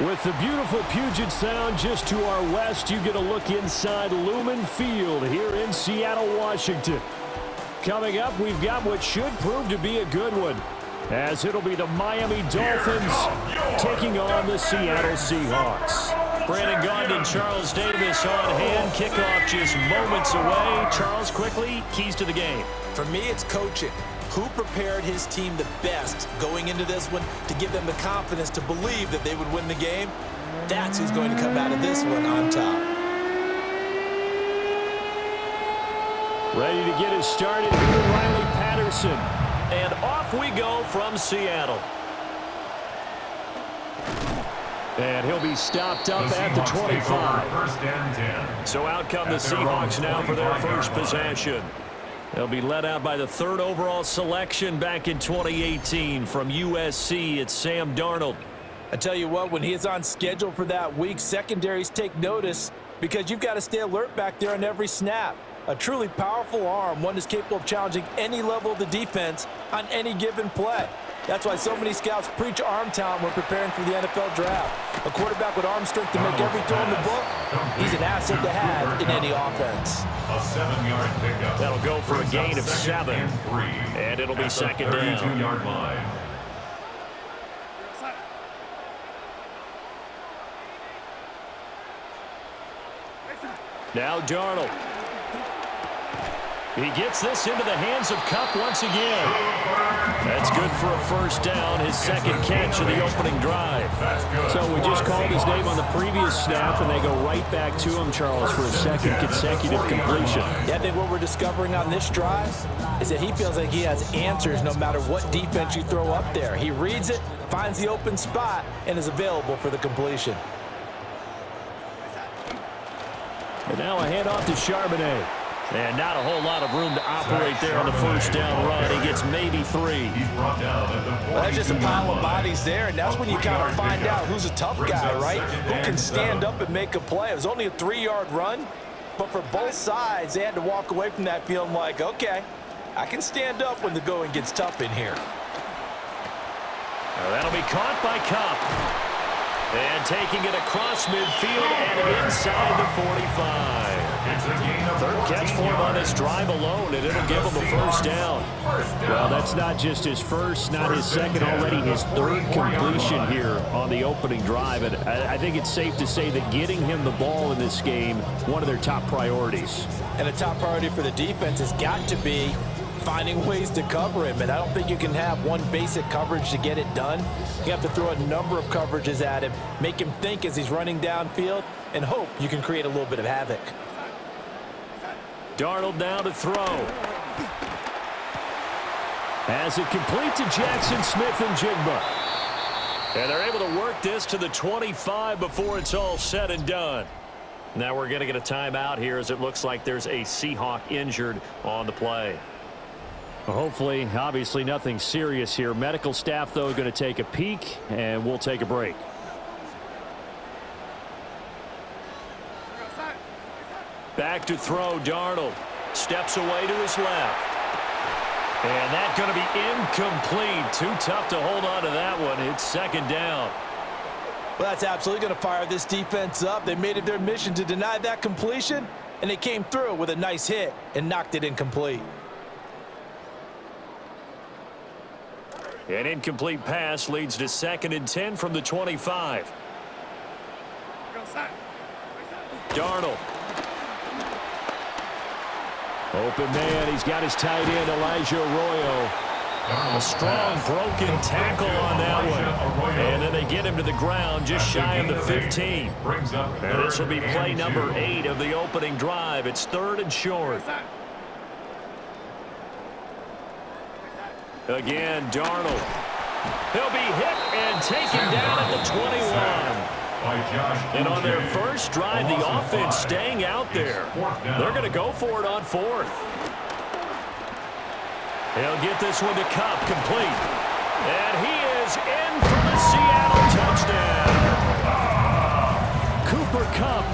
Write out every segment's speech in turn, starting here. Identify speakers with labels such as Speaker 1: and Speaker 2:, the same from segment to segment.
Speaker 1: With the beautiful Puget Sound just to our west, you get a look inside Lumen Field here in Seattle, Washington. Coming up, we've got what should prove to be a good one, as it'll be the Miami Dolphins taking on the Seattle Seahawks. Brandon Gaudin, Charles Davis on hand. Kickoff just moments away. Charles, quickly, keys to the game.
Speaker 2: For me, it's coaching. Who prepared his team the best going into this one to give them the confidence to believe that they would win the game? That's who's going to come out of this one on top.
Speaker 1: Ready to get us started here, Riley Patterson. And off we go from Seattle. And he'll be stopped up at the 25.
Speaker 3: First and 10.
Speaker 1: So out come the Seahawks now for their first possession. They'll be led out by the third overall selection back in 2018 from USC. It's Sam Darnold.
Speaker 2: I tell you what, when he is on schedule for that week, secondaries take notice because you've got to stay alert back there on every snap. A truly powerful arm, one that's capable of challenging any level of the defense on any given play. That's why so many scouts preach arm talent when preparing for the NFL draft. A quarterback with arm strength to make every throw in the book, he's an asset to have in any offense.
Speaker 3: A 7-yard pickup.
Speaker 1: That'll go for a gain of 7. And it'll be second down.
Speaker 3: 32-yard line.
Speaker 1: Now Darnold. He gets this into the hands of Kupp once again. That's good for a first down, his second catch of the opening drive. So we just called his name on the previous snap, and they go right back to him, Charles, for a second consecutive completion.
Speaker 2: Yeah, I think what we're discovering on this drive is that he feels like he has answers no matter what defense you throw up there. He reads it, finds the open spot, and is available for the completion.
Speaker 1: And now a handoff to Charbonnet. And not a whole lot of room to operate there on the first down run. He gets maybe 3.
Speaker 3: Well,
Speaker 2: that's just a pile of bodies there, and that's when you kind of find out who's a tough guy, right? Who can stand up and make a play. It was only a 3-yard run, but for both sides, they had to walk away from that feeling like, okay, I can stand up when the going gets tough in here.
Speaker 1: That'll be caught by Kupp. And taking it across midfield and inside the 45. Third catch for him on this drive alone, and it'll give him a first down. Well, that's not just his first, not his second, already his third completion here on the opening drive. And I think it's safe to say that getting him the ball in this game, one of their top priorities.
Speaker 2: And a top priority for the defense has got to be finding ways to cover him, and I don't think you can have one basic coverage to get it done. You have to throw a number of coverages at him, make him think as he's running downfield, and hope you can create a little bit of havoc.
Speaker 1: Darnold now to throw. As it complete to Jackson Smith and Jigba. And they're able to work this to the 25 before it's all said and done. Now we're going to get a timeout here as it looks like there's a Seahawk injured on the play. Hopefully, obviously nothing serious here. Medical staff, though, going to take a peek, and we'll take a break. Back to throw, Darnold. Steps away to his left. And that's going to be incomplete. Too tough to hold on to that one. It's second down.
Speaker 2: Well, that's absolutely going to fire this defense up. They made it their mission to deny that completion, and they came through with a nice hit and knocked it incomplete.
Speaker 1: An incomplete pass leads to 2nd and 10 from the 25. Darnold. Open man. He's got his tight end, Elijah Arroyo. A strong broken tackle on that one. And then they get him to the ground just shy of the 15. And this will be play number 8 of the opening drive. It's 3rd and short. Again, Darnold. He'll be hit and taken down at the 21.
Speaker 3: by Josh.
Speaker 1: And on their first drive, the offense staying out there. They're going to go for it on fourth. He'll get this one to Kupp, complete. And he is in for the Seattle touchdown. Cooper Kupp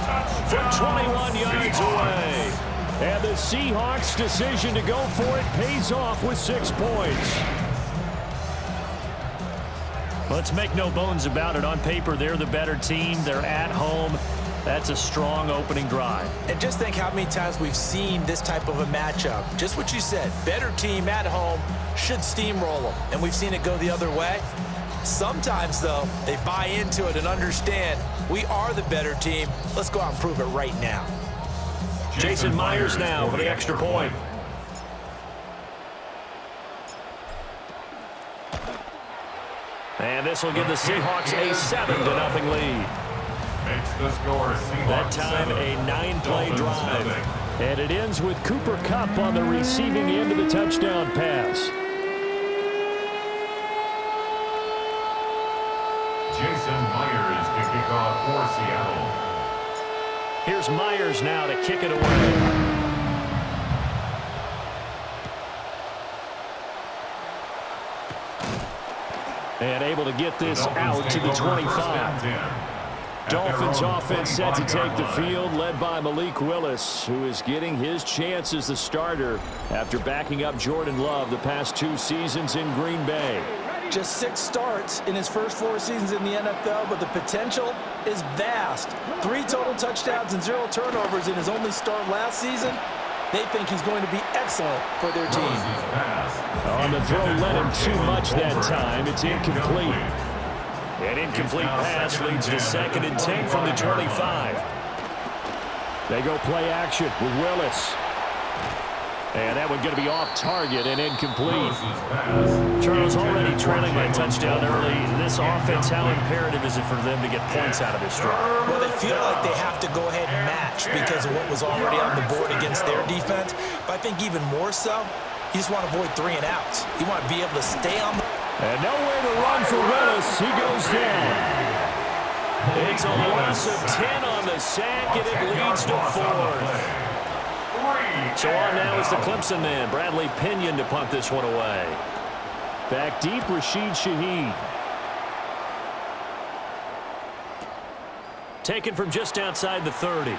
Speaker 1: from 21 yards away. And the Seahawks' decision to go for it pays off with 6 points.
Speaker 4: Let's make no bones about it. On paper, they're the better team. They're at home. That's a strong opening drive.
Speaker 2: And just think how many times we've seen this type of a matchup. Just what you said, better team at home should steamroll them. And we've seen it go the other way. Sometimes, though, they buy into it and understand we are the better team. Let's go out and prove it right now.
Speaker 1: Jason Myers now for the extra point. And this will give the Seahawks a 7-0 lead.
Speaker 3: Makes the score Seahawks
Speaker 1: That time a 9-play drive. And it ends with Cooper Kupp on the receiving end of the touchdown pass.
Speaker 3: Jason Myers to kick off for Seattle.
Speaker 1: Here's Myers now to kick it away. And able to get this out to the 25. Dolphins offense set to take the field, led by Malik Willis, who is getting his chance as the starter after backing up Jordan Love the past 2 seasons in Green Bay.
Speaker 2: Just 6 starts in his first 4 seasons in the NFL, but the potential is vast. 3 total touchdowns and 0 turnovers in his only start last season. They think he's going to be excellent for their team.
Speaker 1: On the throw, led him too much that time. It's incomplete. An incomplete pass leads to 2nd and 10 from the 25. They go play action with Willis. And that one going to be off target and incomplete.
Speaker 4: Charles already trailing by touchdown early. This offense, how imperative is it for them to get points out of this drive?
Speaker 2: Well, they feel like they have to go ahead and match because of what was already on the board against their defense. But I think even more so, you just want to avoid 3 and outs. You want to be able to stay on the...
Speaker 1: And nowhere to run for Willis. He goes down. It's a loss of 10 on the sack, and it leads to 4th. So on now is the Clemson man, Bradley Pinion, to punt this one away. Back deep, Rashid Shaheed. Taken from just outside the 30.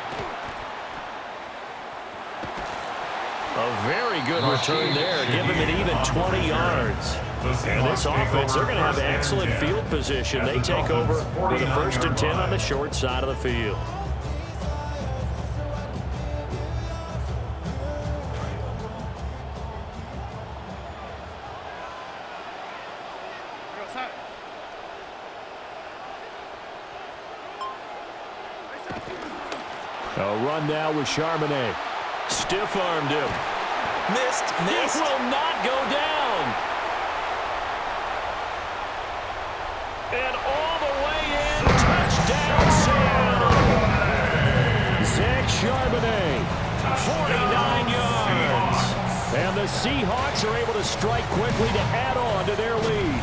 Speaker 1: A very good return there. Give him an even 20 yards. And this offense, they're going to have excellent field position. They take over with a 1st and 10 on the short side of the field. A run now with Charbonnet. Stiff-armed him.
Speaker 2: Missed.
Speaker 1: This will not go down. And all the way in. Touchdown, Seattle. Zach Charbonnet, 49 yards. And the Seahawks are able to strike quickly to add on to their lead.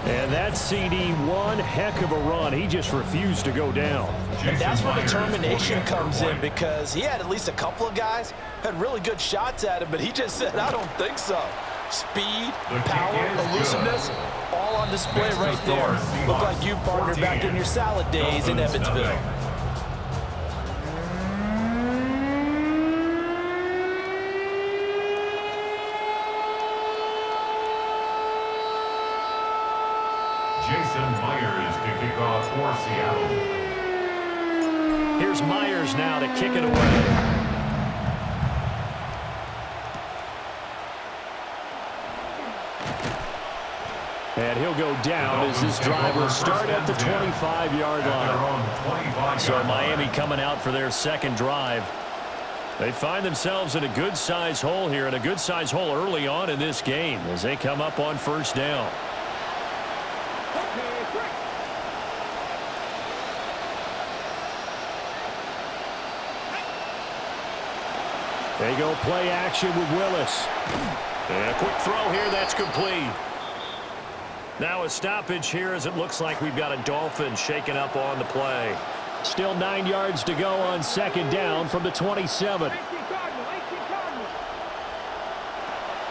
Speaker 1: And that CD, one heck of a run. He just refused to go down.
Speaker 2: And that's where determination comes in, because he had at least a couple of guys had really good shots at him, but he just said, I don't think so. Speed, power, elusiveness, all on display right there. Look like you, partner, back in your salad days in Evansville.
Speaker 3: Jason Myers to kick off for Seattle.
Speaker 1: Here's Myers now to kick it away. And he'll go down as this drive will start at the 25-yard line.
Speaker 4: So Miami coming out for their 2nd drive.
Speaker 1: They find themselves in a good-sized hole here, and a good-sized hole early on in this game as they come up on 1st down. They go play action with Willis. And a quick throw here, that's complete.
Speaker 4: Now a stoppage here as it looks like we've got a Dolphins shaking up on the play.
Speaker 1: Still 9 yards to go on second down from the 27.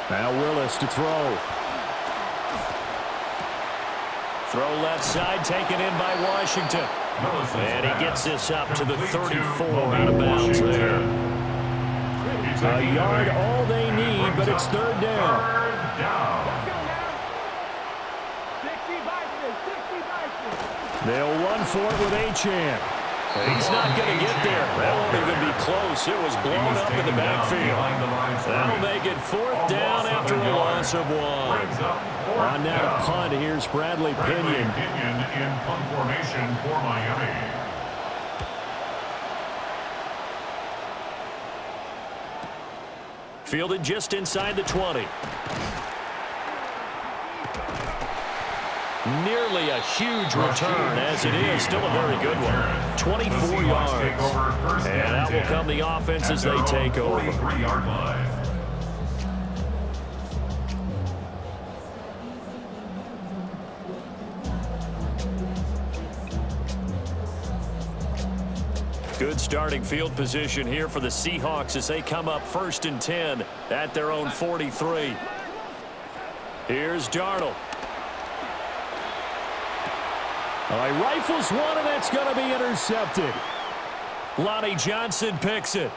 Speaker 1: Now Willis to throw.
Speaker 4: Throw left side, taken in by Washington. And he gets this up to the 34 out of bounds there.
Speaker 1: A yard all they need, but it's third down. They'll run for it with Achane.
Speaker 4: He's not going to get there. That won't even be close. It was blown up in the backfield. That'll make it fourth down after a loss of 1.
Speaker 1: On now to punt, here's Bradley Pinion.
Speaker 3: In punt formation for Miami.
Speaker 4: Fielded just inside the 20. Nearly a huge return, as it is. Still a very good one. 24 yards. And out will come the offense as they take over. Good starting field position here for the Seahawks as they come up 1st and 10 at their own 43. Here's Darnold.
Speaker 1: He rifles one, and that's going to be intercepted.
Speaker 4: Lonnie Johnson picks it.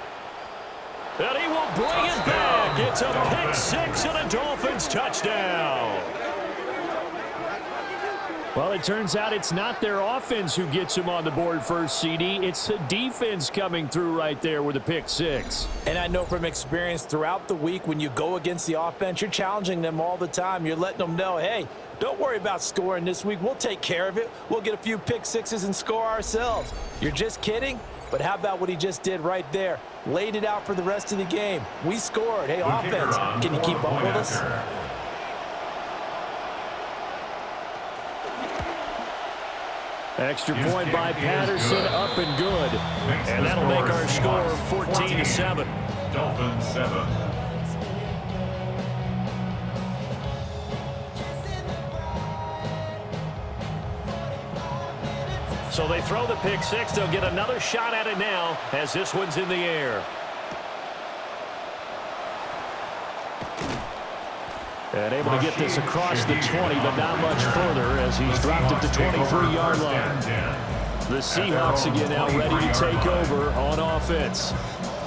Speaker 4: And he will bring it back. It's a pick 6 and a Dolphins touchdown.
Speaker 1: Well, it turns out it's not their offense who gets him on the board first, CD. It's the defense coming through right there with a pick 6.
Speaker 2: And I know from experience throughout the week, when you go against the offense, you're challenging them all the time. You're letting them know, hey, don't worry about scoring this week. We'll take care of it. We'll get a few pick 6s and score ourselves. You're just kidding? But how about what he just did right there? Laid it out for the rest of the game. We scored. Hey, offense, can you keep up with us?
Speaker 1: Extra point by Patterson, up and good.
Speaker 4: And that'll make our score 14-7.
Speaker 3: Dolphins 7.
Speaker 4: So they throw the pick 6. They'll get another shot at it now as this one's in the air.
Speaker 1: And able to get this across the 20, but not much further as he's dropped it to 23-yard line. The Seahawks again now ready to take over on offense.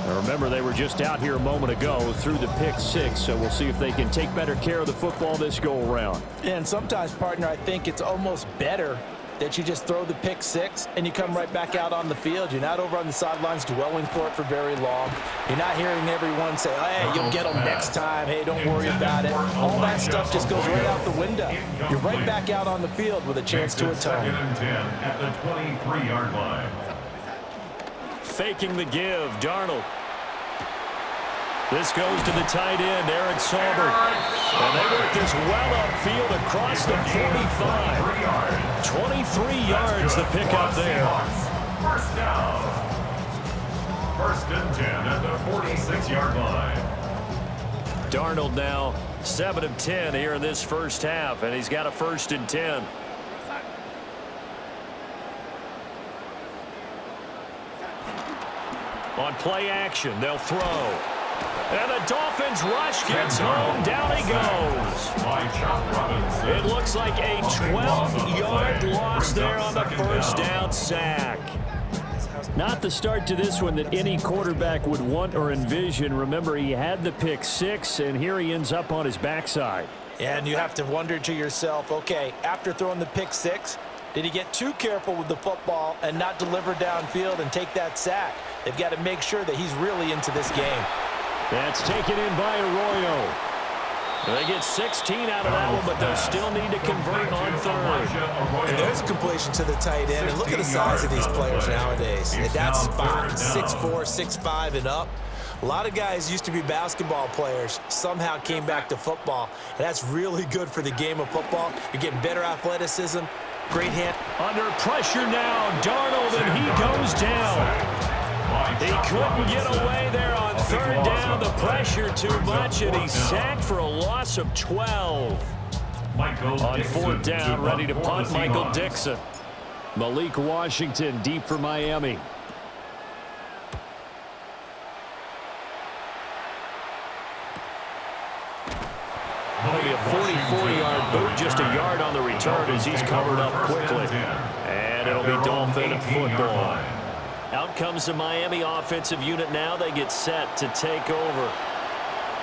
Speaker 1: Now remember, they were just out here a moment ago through the pick 6, so we'll see if they can take better care of the football this go-around.
Speaker 2: And sometimes, partner, I think it's almost better that you just throw the pick 6 and you come right back out on the field. You're not over on the sidelines dwelling for it for very long. You're not hearing everyone say, hey, you'll get them next time. Hey, don't worry about it. All that stuff just goes right out the window. You're right back out on the field with a chance to atone.
Speaker 3: 2nd and 10 at the 23-yard line.
Speaker 4: Faking the give, Darnold. This goes to the tight end, Eric Saubert. And they work this well upfield across the 45. 23 yards the pickup there.
Speaker 3: First down. 1st and 10 at the 46-yard line.
Speaker 4: Darnold now 7 of 10 here in this first half, and he's got a 1st and 10. On play action, they'll throw. And the Dolphins rush gets home. Down he goes. It looks like a 12-yard loss there on the first down sack.
Speaker 1: Not the start to this one that any quarterback would want or envision. Remember, he had the pick 6, and here he ends up on his backside.
Speaker 2: And you have to wonder to yourself, okay, after throwing the pick 6, did he get too careful with the football and not deliver downfield and take that sack? They've got to make sure that he's really into this game.
Speaker 1: That's taken in by Arroyo.
Speaker 4: They get 16 out of that one, but they'll still need to convert on 3rd.
Speaker 2: And there's a completion to the tight end. And look at the size of these players nowadays. At that spot, 6'4", 6'5", and up. A lot of guys used to be basketball players, somehow came back to football. And that's really good for the game of football. You're getting better athleticism, great hand.
Speaker 1: Under pressure now, Darnold, and he goes down.
Speaker 4: He couldn't get away there on 3rd down. The pressure too much, and he's sacked for a loss of 12.
Speaker 1: On fourth down, ready to punt, Michael Dixon. Malik Washington deep for Miami. Only a 44-yard boot, just a yard on the return as he's covered up quickly. And it'll be Dolphin football. Out comes the Miami offensive unit now. They get set to take over.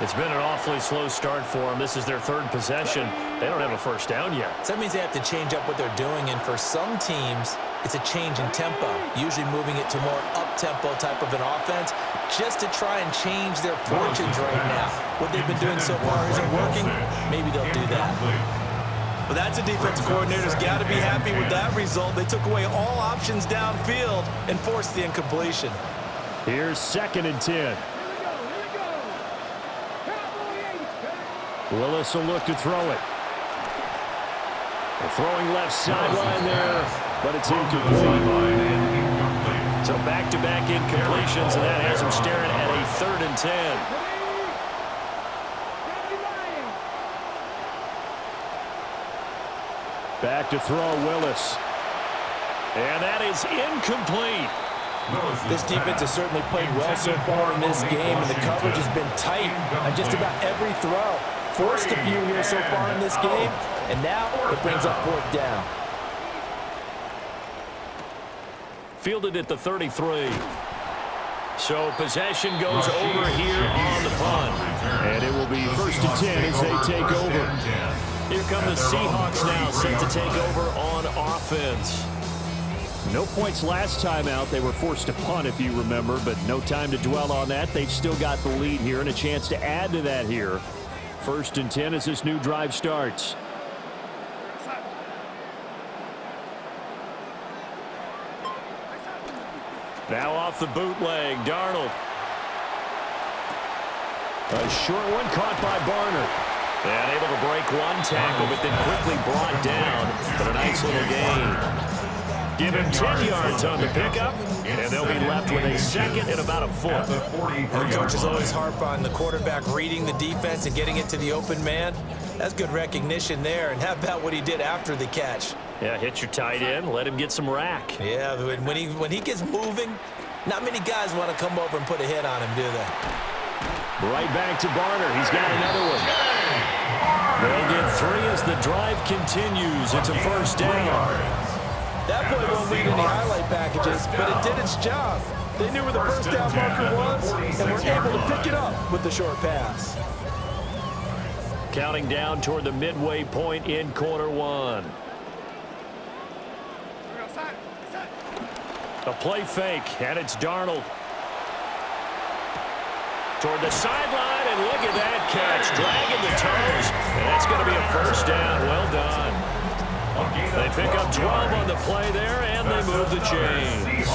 Speaker 1: It's been an awfully slow start for them. This is their third possession. They don't have a first down yet.
Speaker 2: So that means they have to change up what they're doing, and for some teams, it's a change in tempo, usually moving it to more up-tempo type of an offense just to try and change their fortunes right now. What they've been doing so far isn't working. Maybe they'll do that. Well, that's a defensive coordinator's got to be happy with that result. They took away all options downfield and forced the incompletion.
Speaker 1: Here's 2nd and 10. Willis will look to throw it. They're throwing left sideline there, but it's incomplete. So back-to-back incompletions, and that has them staring at a 3rd and 10. Back to throw, Willis. And that is incomplete.
Speaker 2: This defense has certainly played well so far in this game, and the coverage has been tight on just about every throw. Forced a few here so far in this game, and now it brings up 4th down.
Speaker 1: Fielded at the 33. So possession goes over here on the punt. And it will be 1st and 10 as they take over. Here come the Seahawks now, set to take over on offense. No points last time out. They were forced to punt, if you remember, but no time to dwell on that. They've still got the lead here and a chance to add to that here. 1st and 10 as this new drive starts. Now off the bootleg, Darnold. A short one caught by Barner. And able to break one tackle, but then quickly brought down. But a nice little gain. Give him 10 yards on the pickup, and they'll be left with a 2nd and about a 4th.
Speaker 2: The coaches always harp on the quarterback reading the defense and getting it to the open man. That's good recognition there. And how about what he did after the catch?
Speaker 1: Yeah, hit your tight end, let him get some rack.
Speaker 2: Yeah, when he gets moving, not many guys want to come over and put a hit on him, do they?
Speaker 1: Right back to Barner. He's got another one. They'll get 3 as the drive continues. It's a 1st down.
Speaker 2: That play won't lead any highlight packages, but it did its job. They knew where the 1st down marker was, and were able to pick it up with the short pass.
Speaker 1: Counting down toward the midway point in quarter 1. A play fake, and it's Darnold. Toward the sideline, and look at that catch. Dragging the toes, and that's going to be a 1st down. Well done. They pick up 12 on the play there, and they move the chains.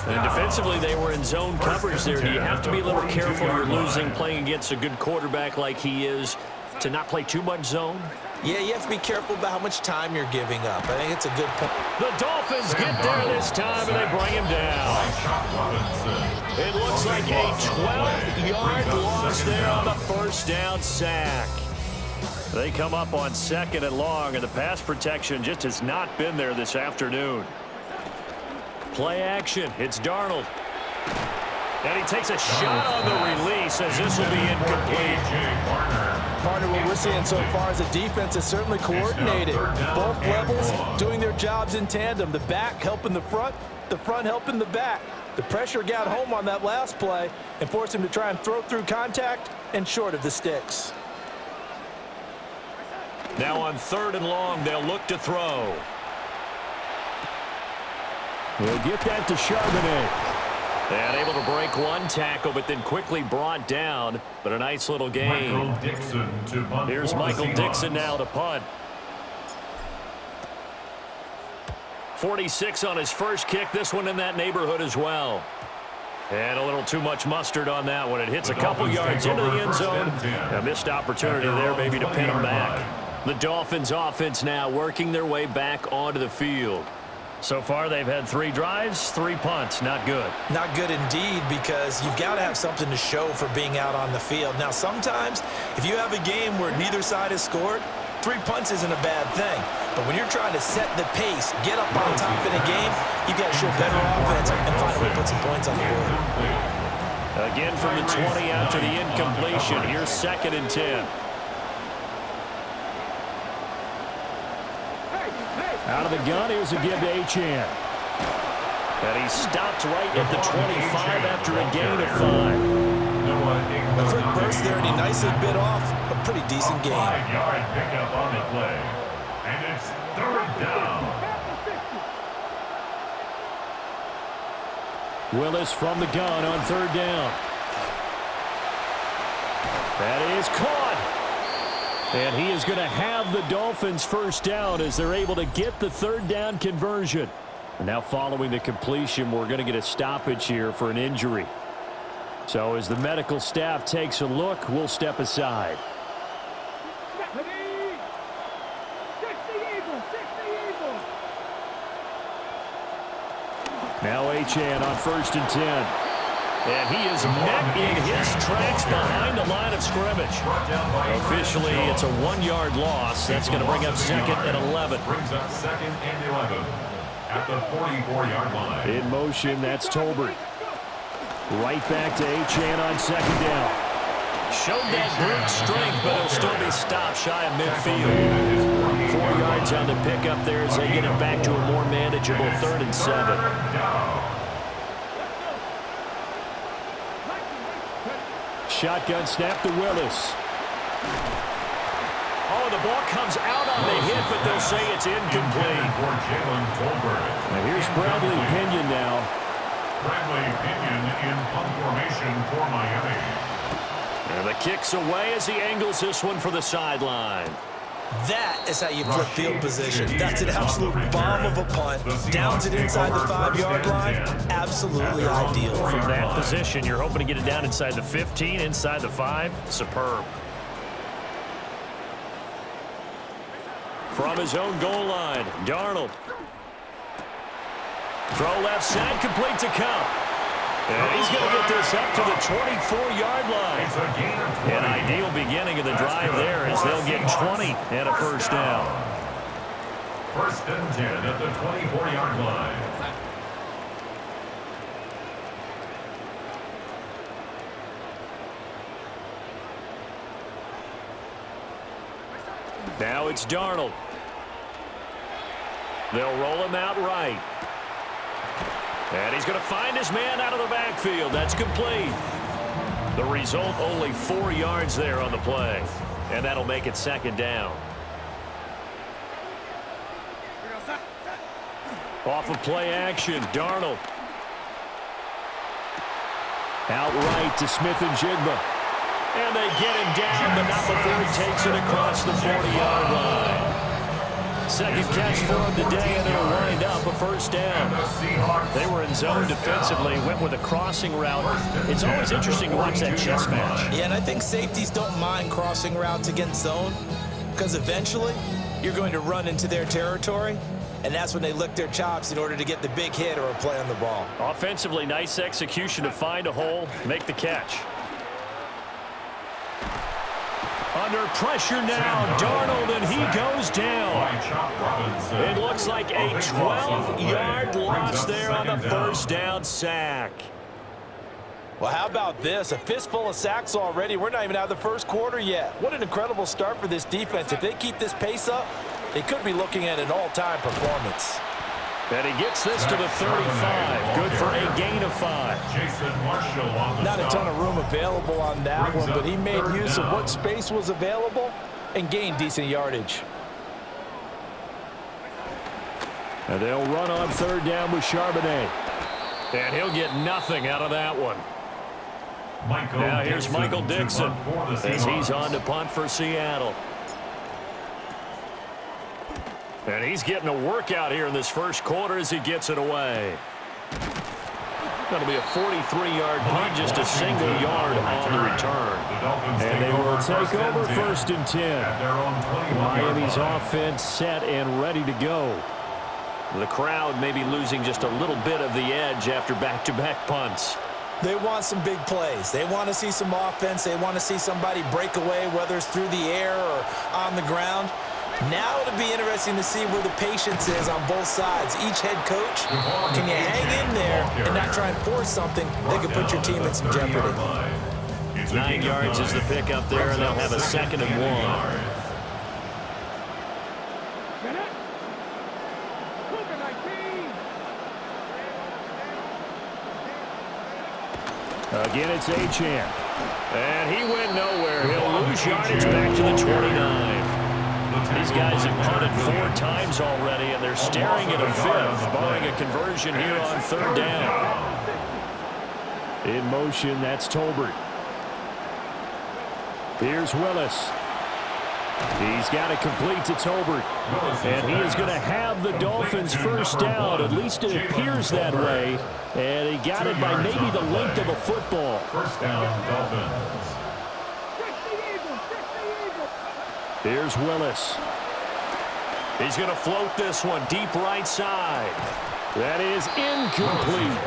Speaker 1: And defensively, they were in zone coverage there. Do you have to be a little careful you're losing playing against a good quarterback like he is to not play too much zone?
Speaker 2: Yeah, you have to be careful about how much time you're giving up. I think it's a good point.
Speaker 1: The Dolphins get there this time, and they bring him down. It looks like a 12-yard loss there on the 1st down sack. They come up on 2nd and long, and the pass protection just has not been there this afternoon. Play action. It's Darnold. And he takes a shot on the release as this will be incomplete.
Speaker 2: Partner, what we're seeing so far is the defense is certainly coordinated. Both levels doing their jobs in tandem. The back helping the front helping the back. The pressure got home on that last play and forced him to try and throw through contact and short of the sticks.
Speaker 1: Now on 3rd and long, they'll look to throw. We'll get that to Charbonnet. And able to break one tackle, but then quickly brought down. But a nice little gain. Here's Michael Dixon now to punt. 46 on his first kick. This one in that neighborhood as well. And a little too much mustard on that one. It hits a couple yards into the end zone. A missed opportunity there maybe to pin him back. The Dolphins offense now working their way back onto the field. So far, they've had 3 drives, 3 punts. Not good.
Speaker 2: Not good indeed, because you've got to have something to show for being out on the field. Now, sometimes, if you have a game where neither side has scored, 3 punts isn't a bad thing. But when you're trying to set the pace, get up on top in a game, you got to show better offense and finally put some points on the board.
Speaker 1: Again from the 20 after the incompletion. Here's 2nd and 10. Out of the gun, here's a give to Achane. And he stopped right at the 25 after a gain of 5.
Speaker 2: A quick burst there, and he nicely bit off a pretty decent game.
Speaker 3: 5-yard pickup on the play. And it's 3rd down.
Speaker 1: Willis from the gun on 3rd down. That is caught. And he is going to have the Dolphins 1st down as they're able to get the 3rd down conversion. And now following the completion, we're going to get a stoppage here for an injury. So as the medical staff takes a look, we'll step aside. Now Achane on 1st and 10. And he is met in his tracks behind the line of scrimmage. Officially, it's a 1-yard loss. That's going to bring up 2nd and 11.
Speaker 3: Brings up 2nd and 11 at the 44-yard line.
Speaker 1: In motion, that's Tolbert. Right back to Achane on 2nd down. Showed that brute strength, but he'll still be stopped shy of midfield. 4 yards on the pickup there as they get it back to a more manageable 3rd and 7. Shotgun snap to Willis. Oh, the ball comes out on the hit, but they'll say it's incomplete. And here's Bradley Pinion now.
Speaker 3: Bradley Pinion in punt formation for Miami.
Speaker 1: And the kick's away as he angles this one for the sideline.
Speaker 2: That is how you flip field position. That's an absolute bomb of a punt. Downs it inside the 5-yard line. Absolutely ideal.
Speaker 1: From that position, you're hoping to get it down inside the 15, inside the 5. Superb. From his own goal line, Darnold. Throw left side, complete to Cup. And he's going to get this up to the 24-yard line. An ideal beginning of the drive there as they'll get 20 and a 1st down.
Speaker 3: 1st and 10 at the 24-yard line.
Speaker 1: Now it's Darnold. They'll roll him out right. And he's going to find his man out of the backfield. That's complete. The result, only 4 yards there on the play. And that'll make it 2nd down. Off of play action, Darnold. Outright to Smith and Jigba. And they get him down, but not before he takes it across the 40-yard line. 2nd catch for him today, and it'll wind up a 1st down. They were in zone defensively, went with a crossing route. It's always interesting to watch that chess match.
Speaker 2: Yeah, and I think safeties don't mind crossing routes against zone because eventually you're going to run into their territory, and that's when they lick their chops in order to get the big hit or a play on the ball.
Speaker 1: Offensively, nice execution to find a hole, make the catch. Under pressure now, Darnold, and he goes down. It looks like a 12-yard loss there on the 1st down sack.
Speaker 2: Well, how about this? A fistful of sacks already. We're not even out of the 1st quarter yet. What an incredible start for this defense. If they keep this pace up, they could be looking at an all-time performance.
Speaker 1: And he gets this to the 35. Good for a gain of 5.
Speaker 2: Not a ton of room available on that one, but he made use of what space was available and gained decent yardage.
Speaker 1: And they'll run on 3rd down with Charbonnet. And he'll get nothing out of that one. Now here's Michael Dixon as he's on to punt for Seattle. And he's getting a workout here in this 1st quarter as he gets it away. Going to be a 43-yard punt, just a single yard on the return. And they will take over 1st and 10. Miami's offense set and ready to go. The crowd may be losing just a little bit of the edge after back-to-back punts.
Speaker 2: They want some big plays. They want to see some offense. They want to see somebody break away, whether it's through the air or on the ground. Now it'll be interesting to see where the patience is on both sides. Each head coach, can you hang in there and not try and force something that could put your team in some jeopardy?
Speaker 1: 9 yards is the pickup there, and they'll have a 2nd and 1. Again, it's Achane. And he went nowhere. He'll lose yardage back to the 29. These guys have punted 4 times already, and they're staring at a 5th, barring a conversion here on 3rd down. In motion, that's Tolbert. Here's Willis. He's got it complete to Tolbert. And he is going to have the Dolphins first down. At least it appears that way. And he got it by maybe the length of a football.
Speaker 3: First down, Dolphins.
Speaker 1: Here's Willis. He's going to float this one deep right side. That is incomplete.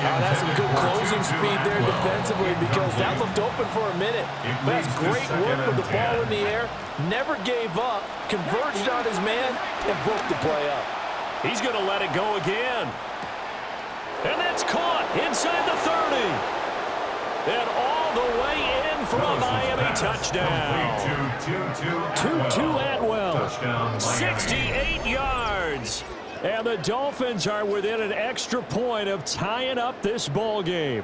Speaker 2: Now that's some good closing speed there defensively, because that looked open for a minute. That's great work with the ball in the air. Never gave up, converged on his man, and broke the play up.
Speaker 1: He's going to let it go again. And that's caught inside the 30. And all the way in for a Miami touchdown. Tutu Atwell, 68 yards. And the Dolphins are within an extra point of tying up this ball game.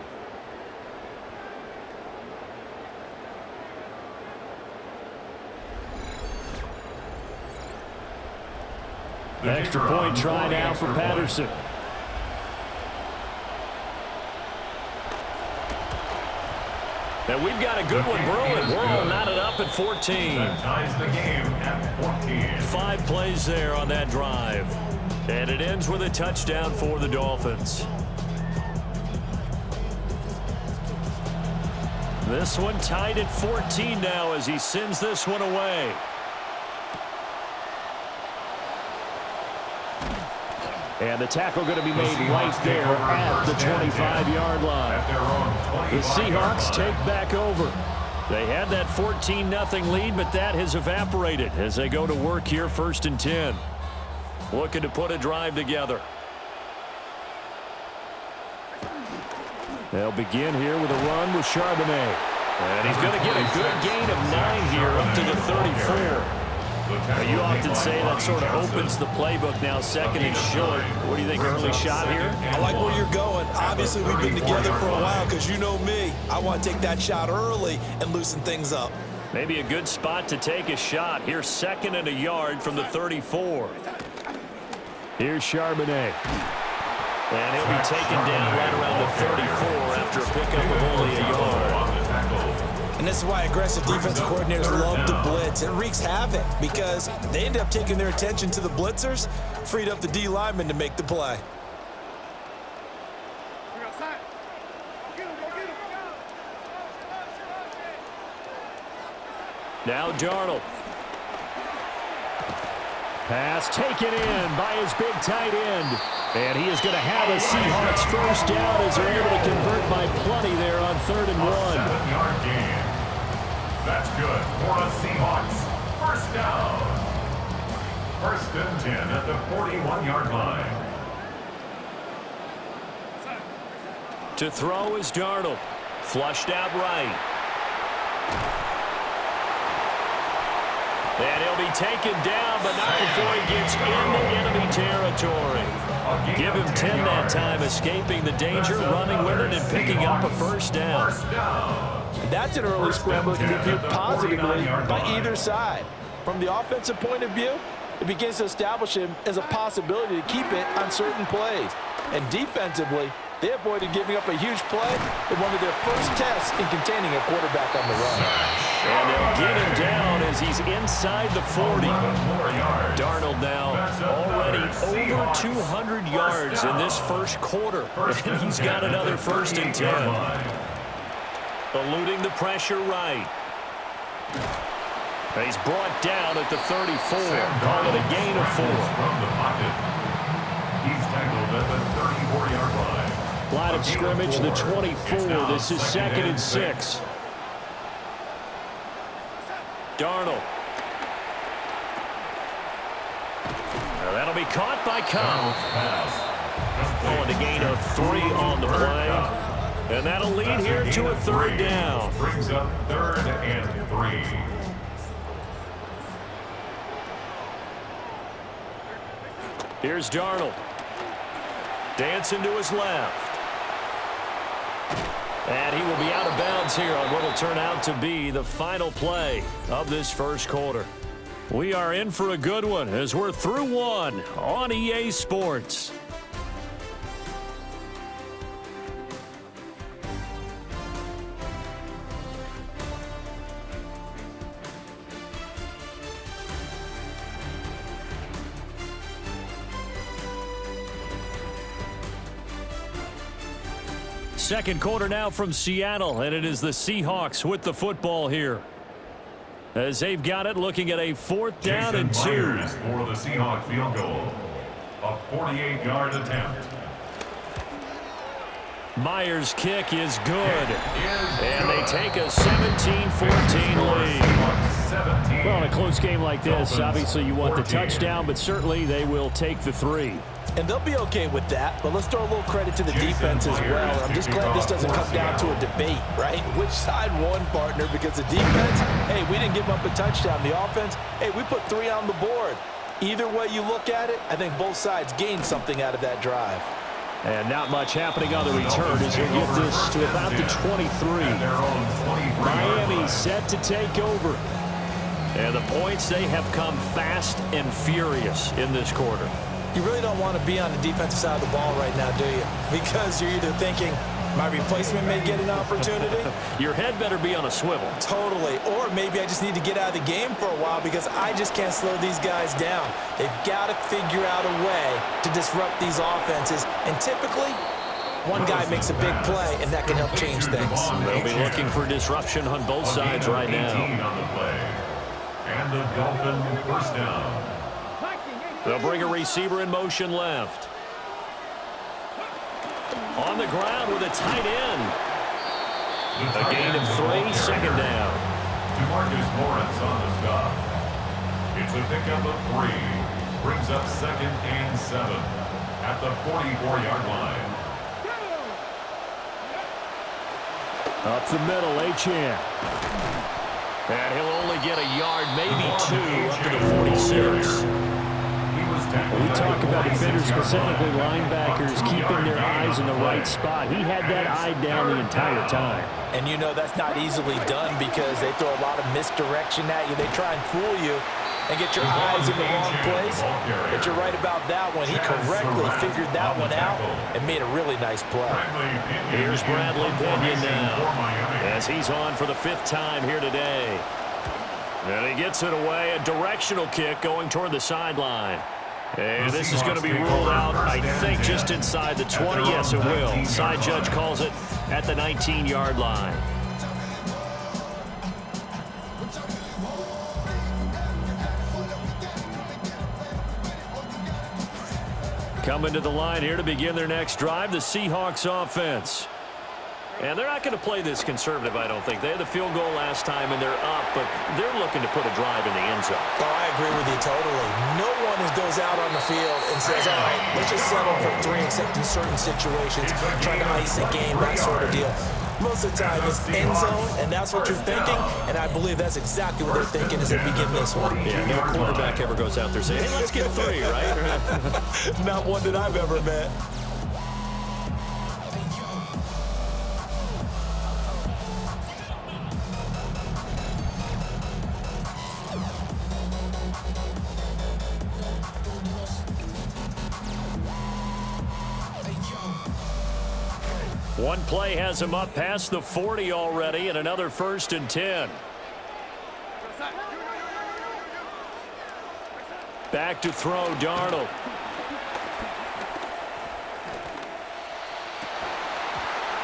Speaker 1: Extra point try now for Patterson. And we've got a good one brewing. We're all knotted up at 14.
Speaker 3: That ties the game at 14.
Speaker 1: 5 plays there on that drive. And it ends with a touchdown for the Dolphins. This one tied at 14 now as he sends this one away. And the tackle going to be made right there at the 25-yard line. The Seahawks take back over. They had that 14-0 lead, but that has evaporated as they go to work here 1st and 10. Looking to put a drive together. They'll begin here with a run with Charbonnet. And he's going to get a good gain of 9 here up to the 34. Now, you often say that sort of opens the playbook now, 2nd and short. What do you think, early shot here?
Speaker 2: I like where you're going. Obviously, we've been together for a while because you know me. I want to take that shot early and loosen things up.
Speaker 1: Maybe a good spot to take a shot. Here's 2nd and a yard from the 34. Here's Charbonnet. And he'll be taken down right around the 34 after a pickup of only a yard.
Speaker 2: And this is why aggressive defensive coordinators love to blitz. It wreaks havoc because they end up taking their attention to the blitzers, freed up the D lineman to make the play.
Speaker 1: Now Darnold. Pass taken in by his big tight end. And he is going to have a Seahawks first down as they're able to convert by plenty there on 3rd and 1.
Speaker 3: 7-yard gain. That's good for the Seahawks. First down. 1st and 10 at the 41-yard line.
Speaker 1: To throw is Darnold. Flushed out right. And he'll be taken down, but not before he gets into enemy territory. Give him 10 that time, escaping the danger, running with it, and picking up a first down.
Speaker 2: That's an early scramble that can be viewed positively by either side. From the offensive point of view, it begins to establish him as a possibility to keep it on certain plays. And defensively, they avoided giving up a huge play in one of their first tests in containing a quarterback on the run.
Speaker 1: And they'll get him down as he's inside the 40. Darnold now already over 200 yards in this first quarter. And he's got another 1st and 10. Eluding the pressure right. And he's brought down at the 34. Call it a gain of 4.
Speaker 3: He's tackled at the 34-yard line.
Speaker 1: Line of scrimmage, the 24. This is 2nd and 6. Darnold. That'll be caught by Cobb. Oh, and a gain of 3 on the play. And that'll lead here to a 3rd down.
Speaker 3: Brings up 3rd and 3.
Speaker 1: Here's Darnold. Dancing to his left. And he will be out of bounds here on what will turn out to be the final play of this first quarter. We are in for a good one as we're through one on EA Sports. Second quarter now from Seattle, and it is the Seahawks with the football here. As they've got it, looking at a 4th down and 2.
Speaker 3: For the Seahawks field goal. A 48-yard attempt.
Speaker 1: Myers' kick is good. And they take a 17-14 lead. Well, in a close game like this, obviously you want the touchdown, but certainly they will take the 3.
Speaker 2: And they'll be okay with that, but let's throw a little credit to the defense as well. I'm just glad this doesn't come down to a debate, right? Which side won, partner? Because the defense, hey, we didn't give up a touchdown. The offense, hey, we put 3 on the board. Either way you look at it, I think both sides gained something out of that drive.
Speaker 1: And not much happening on the return as we get this to about the 23. Miami set to take over. And the points, they have come fast and furious in this quarter.
Speaker 2: You really don't want to be on the defensive side of the ball right now, do you? Because you're either thinking, my replacement may get an opportunity.
Speaker 1: Your head better be on a swivel.
Speaker 2: Totally. Or maybe I just need to get out of the game for a while because I just can't slow these guys down. They've got to figure out a way to disrupt these offenses. And typically, one guy makes a big play, and that can help change things.
Speaker 1: They'll be looking for disruption on both sides right now.
Speaker 3: And the Dolphins first down.
Speaker 1: They'll bring a receiver in motion left. On the ground with a tight end. A gain of 3, second down.
Speaker 3: DeMarcus Lawrence on the stop. It's a pickup of 3. Brings up 2nd and 7 at the 44-yard line.
Speaker 1: Up the middle, Achane. And he'll only get a yard, maybe 2, up to the 46. We talk about defenders, specifically linebackers, keeping their eyes in the right spot. He had that eye down the entire time.
Speaker 2: And you know that's not easily done because they throw a lot of misdirection at you. They try and fool you and get your eyes in the wrong place. But you're right about that one. He correctly figured that one out and made a really nice play.
Speaker 1: Here's Bradley Pinion now as he's on for the 5th time here today. And he gets it away, a directional kick going toward the sideline. And this is going to be ruled out, I think, just inside the 20. Yes, it will. Side judge calls it at the 19-yard line. Coming to the line here to begin their next drive, the Seahawks offense. And they're not going to play this conservative, I don't think. They had the field goal last time, and they're up, but they're looking to put a drive in the end zone.
Speaker 2: Oh, I agree with you totally. No one goes out on the field and says, all right, let's just settle for 3 except in certain situations, trying to ice a game, that sort of deal. Most of the time, it's end zone, and that's what you're thinking, and I believe that's exactly what they're thinking as they begin this one.
Speaker 1: Yeah, no quarterback ever goes out there saying, hey, let's get 3, right?
Speaker 2: Not one that I've ever met.
Speaker 1: One play has him up past the 40 already, and another 1st and 10. Back to throw, Darnold.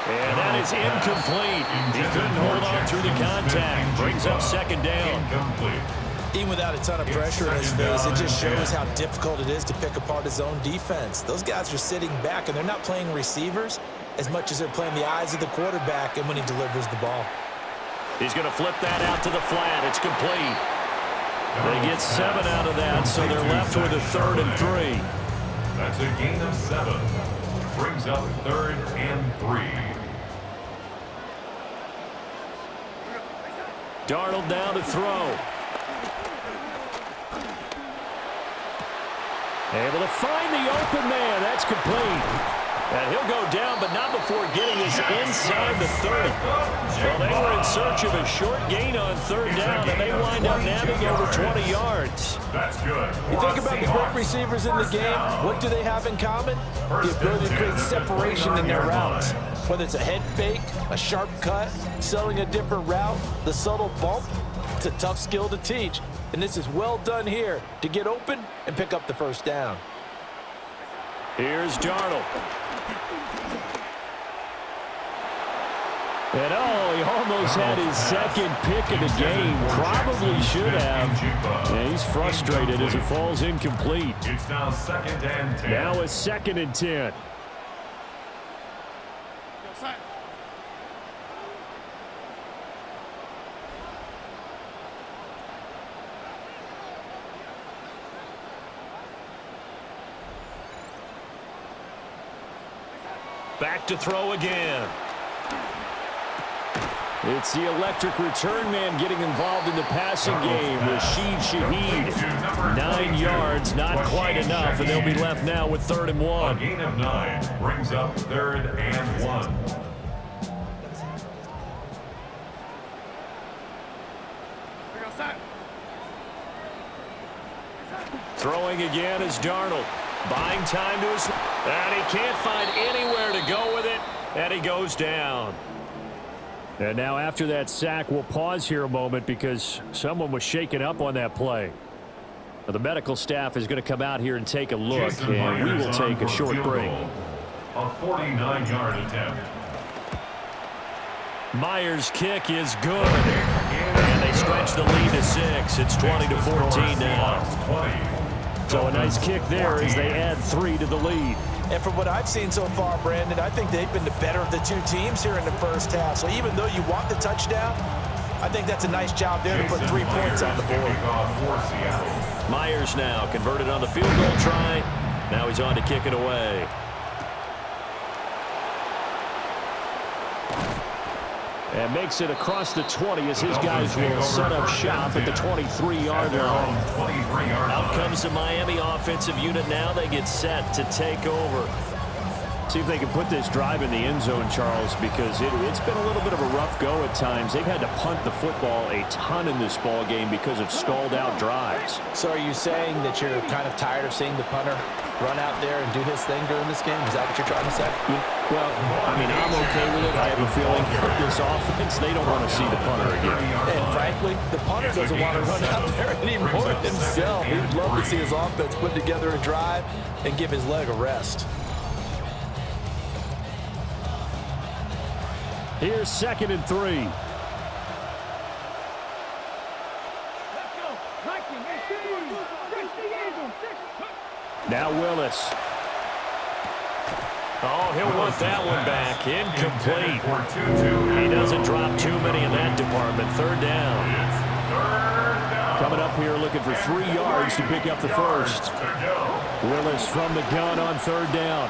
Speaker 1: And that is incomplete. He couldn't hold on through the contact. Brings up 2nd down.
Speaker 2: Even without a ton of pressure in his face, it just shows how difficult it is to pick apart his own defense. Those guys are sitting back, and they're not playing receivers as much as they're playing the eyes of the quarterback and when he delivers the ball.
Speaker 1: He's going to flip that out to the flat. It's complete. They get 7 out of that, so they're left with a 3rd and 3.
Speaker 3: That's a gain of 7. Brings up 3rd and 3.
Speaker 1: Darnold down to throw. Able to find the open man. That's complete. And he'll go down, but not before getting us inside the 30. Well, they were in search of a short gain on 3rd down, and they wind up nabbing over 20 yards.
Speaker 3: That's good.
Speaker 2: You think about the great receivers in the game, what do they have in common? The ability to create separation in their routes. Whether it's a head fake, a sharp cut, selling a different route, the subtle bump, it's a tough skill to teach. And this is well done here to get open and pick up the 1st down.
Speaker 1: Here's Darnold. And he almost had his 2nd pick of the game. Probably should have. Yeah, he's frustrated as it falls incomplete.
Speaker 3: It's now 2nd and 10.
Speaker 1: Now a 2nd and 10. Back to throw again. It's the electric return man getting involved in the passing game. Rashid Shaheed. 9 yards, not quite enough, and they'll be left now with 3rd and 1.
Speaker 3: A gain of 9 brings up 3rd and 1.
Speaker 1: Throwing again is Darnold. Buying time to his... And he can't find anywhere to go with it, and he goes down. And now after that sack, we'll pause here a moment because someone was shaken up on that play. Now, the medical staff is going to come out here and take a look, and we will take a short break.
Speaker 3: A 49-yard attempt.
Speaker 1: Myers' kick is good. And they stretch the lead to 6. It's 20-14 now. So a nice kick there as they add 3 to the lead.
Speaker 2: And from what I've seen so far, Brandon, I think they've been the better of the 2 teams here in the 1st half. So even though you want the touchdown, I think that's a nice job there to put 3 points on the board.
Speaker 1: Myers now converted on the field goal try. Now he's on to kick it away. And makes it across the 20 as his guys will set up shop at the 23-yard line. Out comes the Miami offensive unit now. They get set to take over. See if they can put this drive in the end zone, Charles, because it's been a little bit of a rough go at times. They've had to punt the football a ton in this ball game because of stalled-out drives.
Speaker 2: So are you saying that you're kind of tired of seeing the punter run out there and do his thing during this game? Is that what you're trying to say?
Speaker 1: Well, I mean, I'm okay with it. I have a feeling this offense, they don't want to see the punter again.
Speaker 2: And frankly, the punter doesn't want to run out there anymore himself. He'd love to see his offense put together a drive and give his leg a rest.
Speaker 1: Here's 2nd and 3. Now Willis. Oh, he'll want that one back. Incomplete. He doesn't drop too many in that department. 3rd down. Coming up here looking for 3 yards to pick up the 1st. Willis from the gun on 3rd down.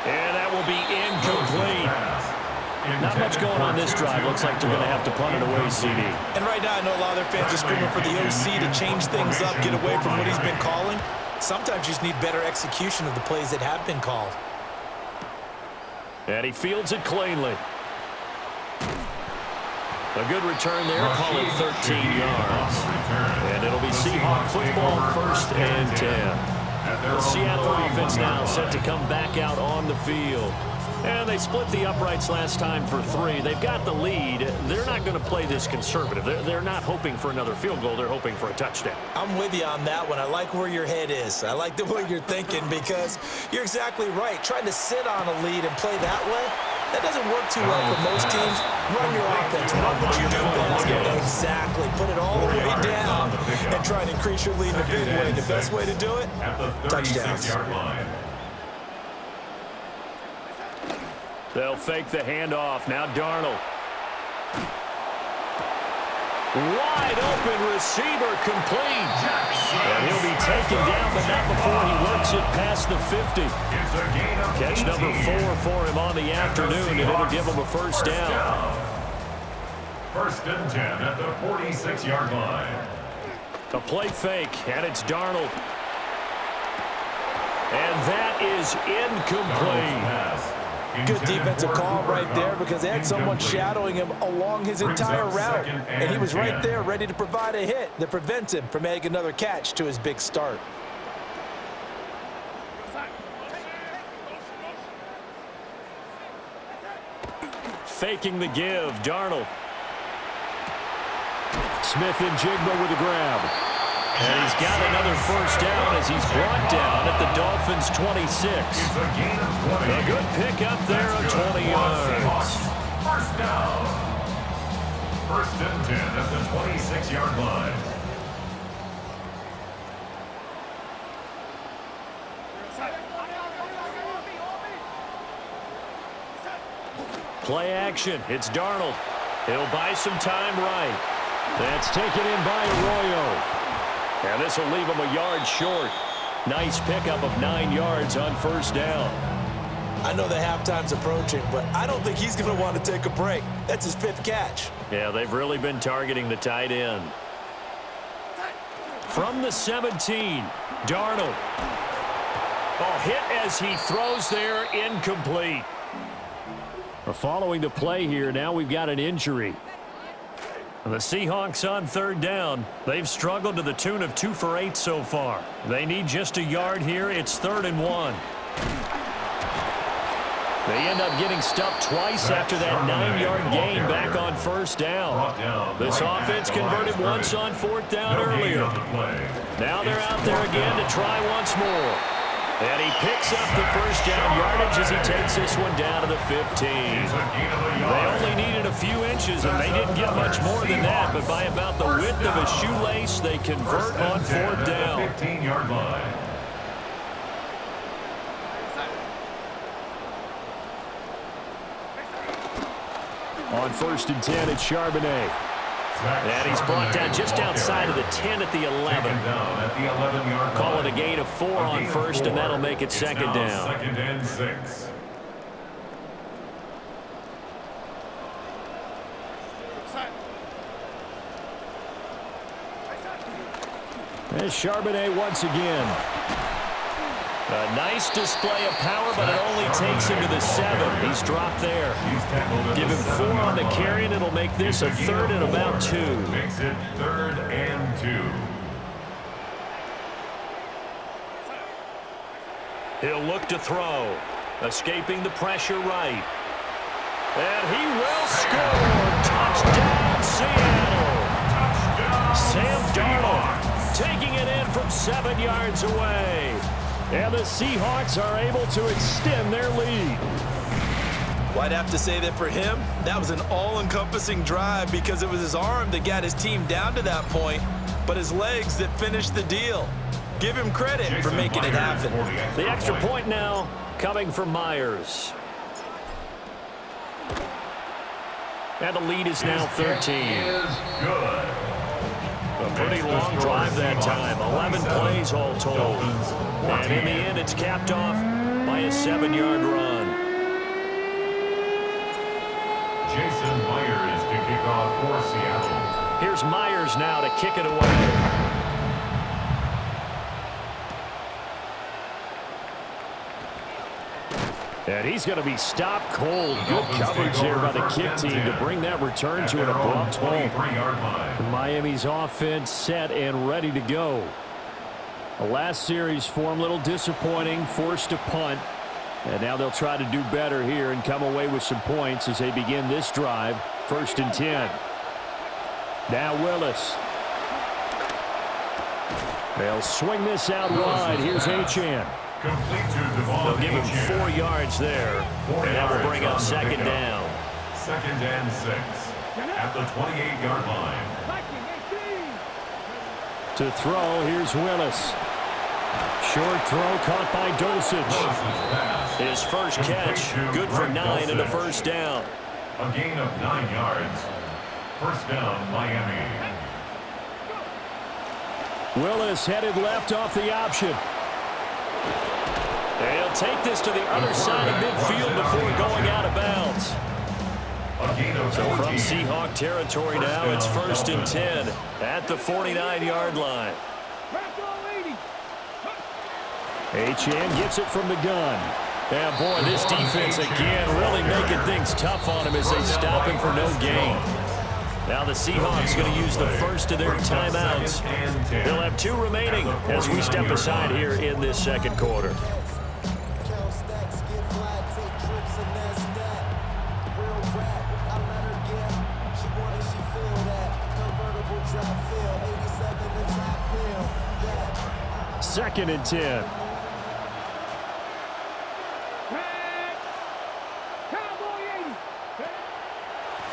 Speaker 1: And that will be incomplete. Not much going on this drive. Looks like they're going to have to punt it away, CD.
Speaker 2: And right now, I know a lot of their fans are screaming for the OC to change things up, get away from what he's been calling. Sometimes you just need better execution of the plays that have been called.
Speaker 1: And he fields it cleanly. A good return there, call it 13 yards. And it'll be Seahawks football, 1st and 10. The Seattle offense now set to come back out on the field. And they split the uprights last time for 3. They've got the lead. They're not going to play this conservative. They're not hoping for another field goal. They're hoping for a touchdown.
Speaker 2: I'm with you on that one. I like where your head is. I like the way you're thinking because you're exactly right. Trying to sit on a lead and play that way, that doesn't work too well for most teams. Run your offense. Run what you do best. Exactly. Put it all the way down and try and increase your lead in a big way. The best way to do it, touchdowns.
Speaker 1: They'll fake the handoff. Now Darnold. Wide open receiver complete. And he'll be taken down, but not before he works it past the 50. Catch number 4 for him on the afternoon, and it'll give him a first down.
Speaker 3: First and 10 at the 46-yard line.
Speaker 1: A play fake, and it's Darnold. And that is incomplete.
Speaker 2: Good defensive call right there because they had someone shadowing him along his entire route. And he was right there ready to provide a hit that prevents him from making another catch to his big start.
Speaker 1: Faking the give, Darnold. Smith and Jigba with a grab. And he's got another first down as he's brought down at the Dolphins' 26. A good pickup there of 20 yards.
Speaker 3: First down. First and 10 at the 26-yard line.
Speaker 1: Play action. It's Darnold. He'll buy some time right. That's taken in by Arroyo. And this will leave him a yard short. Nice pickup of 9 yards on first down.
Speaker 2: I know the halftime's approaching, but I don't think he's going to want to take a break. That's his 5th catch.
Speaker 1: Yeah, they've really been targeting the tight end. From the 17, Darnold. Oh, hit as he throws there, incomplete. Following the play here, now we've got an injury. The Seahawks on third down. They've struggled to the tune of 2 for 8 so far. They need just a yard here. It's 3rd and 1. They end up getting stuffed twice after that 9-yard gain back on first down. This offense converted once on 4th down earlier. Now they're out there again to try once more. And he picks up the first down yardage as he takes this one down to the 15. They only needed a few inches, and they didn't get much more than that, but by about the width of a shoelace, they convert on 4th down.
Speaker 3: 15-yard line.
Speaker 1: On 1st and 10, it's Charbonnet. And he's brought down just outside of the 10 at the 11. Call it a gain of 4 on first, and that'll make it second down.
Speaker 3: 2nd and 6.
Speaker 1: There's Charbonnet once again. A nice display of power, but it only takes him to the 7. He's dropped there. Give him 4 on the carry, and it'll make this a 3rd and about 2.
Speaker 3: Makes it 3rd and 2.
Speaker 1: He'll look to throw. Escaping the pressure right. And he will score. Touchdown, Seattle. Sam Darnold taking it in from 7 yards away. And the Seahawks are able to extend their lead.
Speaker 2: Well, I'd have to say that for him, that was an all-encompassing drive because it was his arm that got his team down to that point, but his legs that finished the deal. Give him credit for making it happen.
Speaker 1: The extra point now coming from Myers. And the lead is now 13. A pretty long drive that time. 11 plays all told. And in the end, it's capped off by a 7-yard run.
Speaker 3: Jason Myers to kick off for Seattle.
Speaker 1: Here's Myers now to kick it away. And he's going to be stopped cold. Good coverage there by the kick team to bring that return to an abrupt halt. Miami's offense set and ready to go. The last series for him, a little disappointing, forced to punt. And now they'll try to do better here and come away with some points as they begin this drive. 1st and 10. Now Willis. They'll swing this out wide. Here's Achane. They'll give him 4 yards there. And that will bring up 2nd down.
Speaker 3: 2nd and 6 at the 28-yard line.
Speaker 1: To throw, here's Willis. Short throw caught by Dulcich. His first catch, good for 9 and a first down.
Speaker 3: A gain of 9 yards. First down, Miami.
Speaker 1: Willis headed left off the option. They'll take this to the other side of midfield before going out of bounds. So from Seahawk territory now, it's 1st and 10 at the 49-yard line. Achane gets it from the gun. And boy, this defense again really making things tough on him as they stop him for no gain. Now the Seahawks going to use the first of their timeouts. They'll have 2 remaining as we step aside here in this second quarter. Second and 10.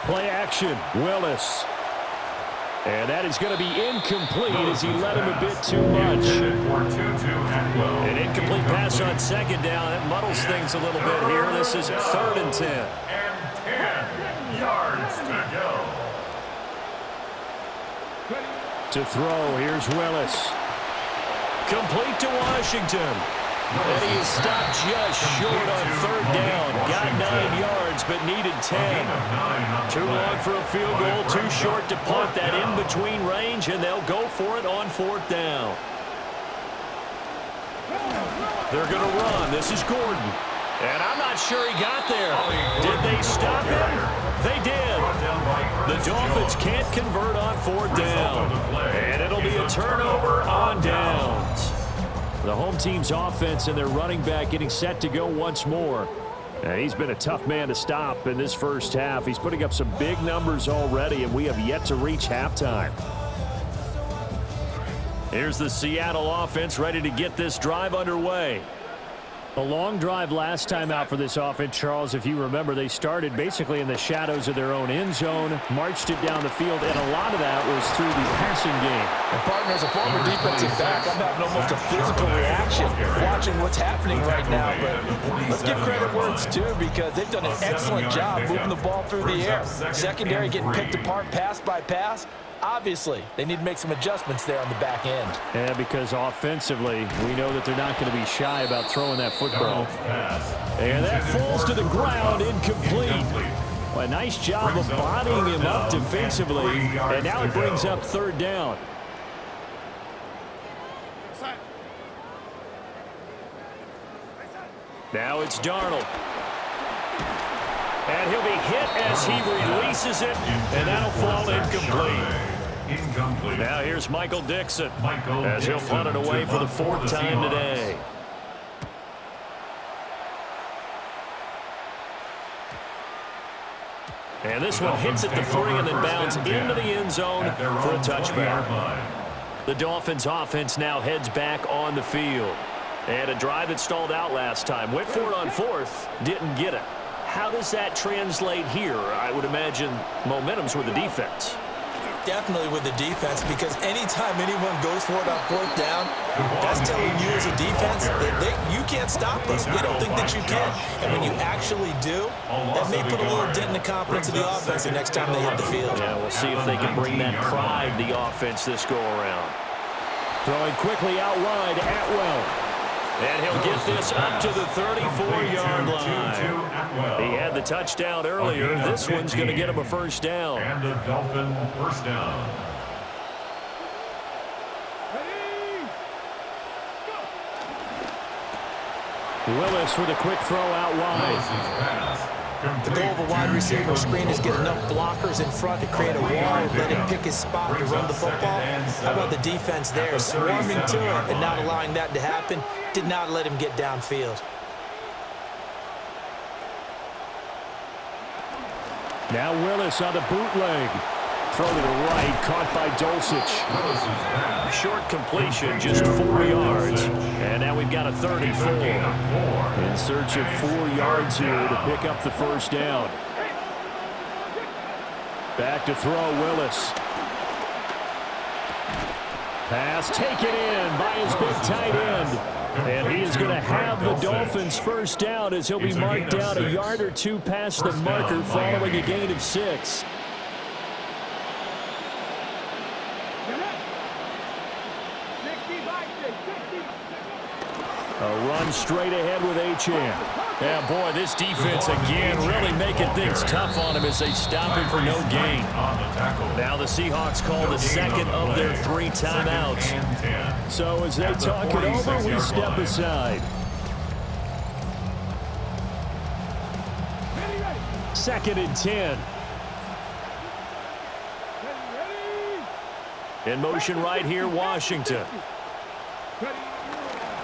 Speaker 1: Play action, Willis. And that is going to be incomplete as he let him a bit too much. An incomplete pass on second down. That muddles things a little bit here. This is 3rd and 10.
Speaker 3: And 10 yards to go.
Speaker 1: To throw, here's Willis. Complete to Washington. And he is stopped just short on 3rd down. Got 9 yards, but needed 10. Too long for a field goal, too short to punt. That in-between range, and they'll go for it on 4th down. They're going to run. This is Gordon. And I'm not sure he got there. Did they stop him? They did. The Dolphins can't convert on 4th down. And it'll be a turnover on downs. The home team's offense and their running back getting set to go once more. And he's been a tough man to stop in this first half. He's putting up some big numbers already, and we have yet to reach halftime. Here's the Seattle offense ready to get this drive underway. A long drive last time out for this offense, Charles. If you remember, they started basically in the shadows of their own end zone, marched it down the field, and a lot of that was through the passing game.
Speaker 2: And partner, as a former defensive back, I'm having almost a physical reaction watching what's happening right now. But let's give credit where it's due because they've done an excellent job moving the ball through the air. Secondary getting picked apart pass by pass. Obviously, they need to make some adjustments there on the back end.
Speaker 1: Yeah, because offensively, we know that they're not going to be shy about throwing that football. And that falls to the ground, incomplete. Well, a nice job of bodying him up defensively, and now it brings up 3rd down. Now it's Darnold. And he'll be hit as he releases it, and that'll fall incomplete. Now here's Michael Dixon as he'll punt it away for the 4th time today. And this one hits at the 3 and then bounds into the end zone for a touchback. The Dolphins offense now heads back on the field. And a drive that stalled out last time. Went for it on 4th, didn't get it. How does that translate here? I would imagine momentum's with the defense.
Speaker 2: Definitely with the defense, because anytime anyone goes for it on 4th down, that's telling you as a defense that you can't stop us. We don't think that you can. And when you actually do, that may put a little dent in the confidence of the offense the next time they hit the field.
Speaker 1: Yeah, we'll see if they can bring that pride to the offense this go-around. Throwing quickly out wide, Atwell. And he'll get this up to the 34-yard line. He had the touchdown earlier. This one's going to get him a 1st down.
Speaker 3: And a Dolphin 1st down.
Speaker 1: Willis with a quick throw out wide.
Speaker 2: The goal of a wide receiver screen is get enough blockers in front to create a wall and let him pick his spot to run the football. How about the defense there, swarming to it and not allowing that to happen? Did not let him get downfield.
Speaker 1: Now Willis on the bootleg. Throw to the right, caught by Dulcich. Short completion, just 4 yards. And now we've got a 3rd and 4. In search of 4 yards here to pick up the 1st down. Back to throw, Willis. Pass taken in by his big tight end. And he is going to have the Dolphins' 1st down as he'll be marked down a yard or 2 past the marker following a gain of 6. A run straight ahead with Achane.
Speaker 4: Yeah, boy, this defense again really making things tough on him as they stop him for no gain. Now the Seahawks call the second of their 3 timeouts.
Speaker 1: So as they talk it over, we step aside. Second and 10. In motion right here, Washington.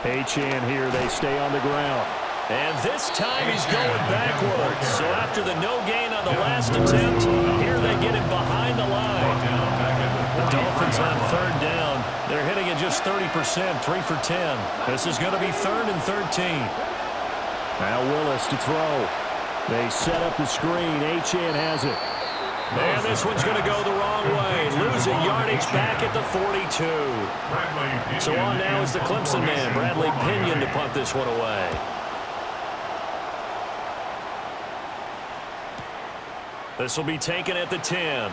Speaker 1: Achane here, they stay on the ground.
Speaker 4: And this time he's going backwards. So after the no gain on the last attempt, here they get him behind the line. The Dolphins on third down. They're hitting it just 30%, 3 for 10. This is going to be 3rd and 13.
Speaker 1: Now Willis to throw. They set up the screen. Achane has it.
Speaker 4: And this one's going to go the wrong way. Losing yardage back at the 42. So on now is the Clemson man, Bradley Pinion, to punt this one away. This will be taken at the 10.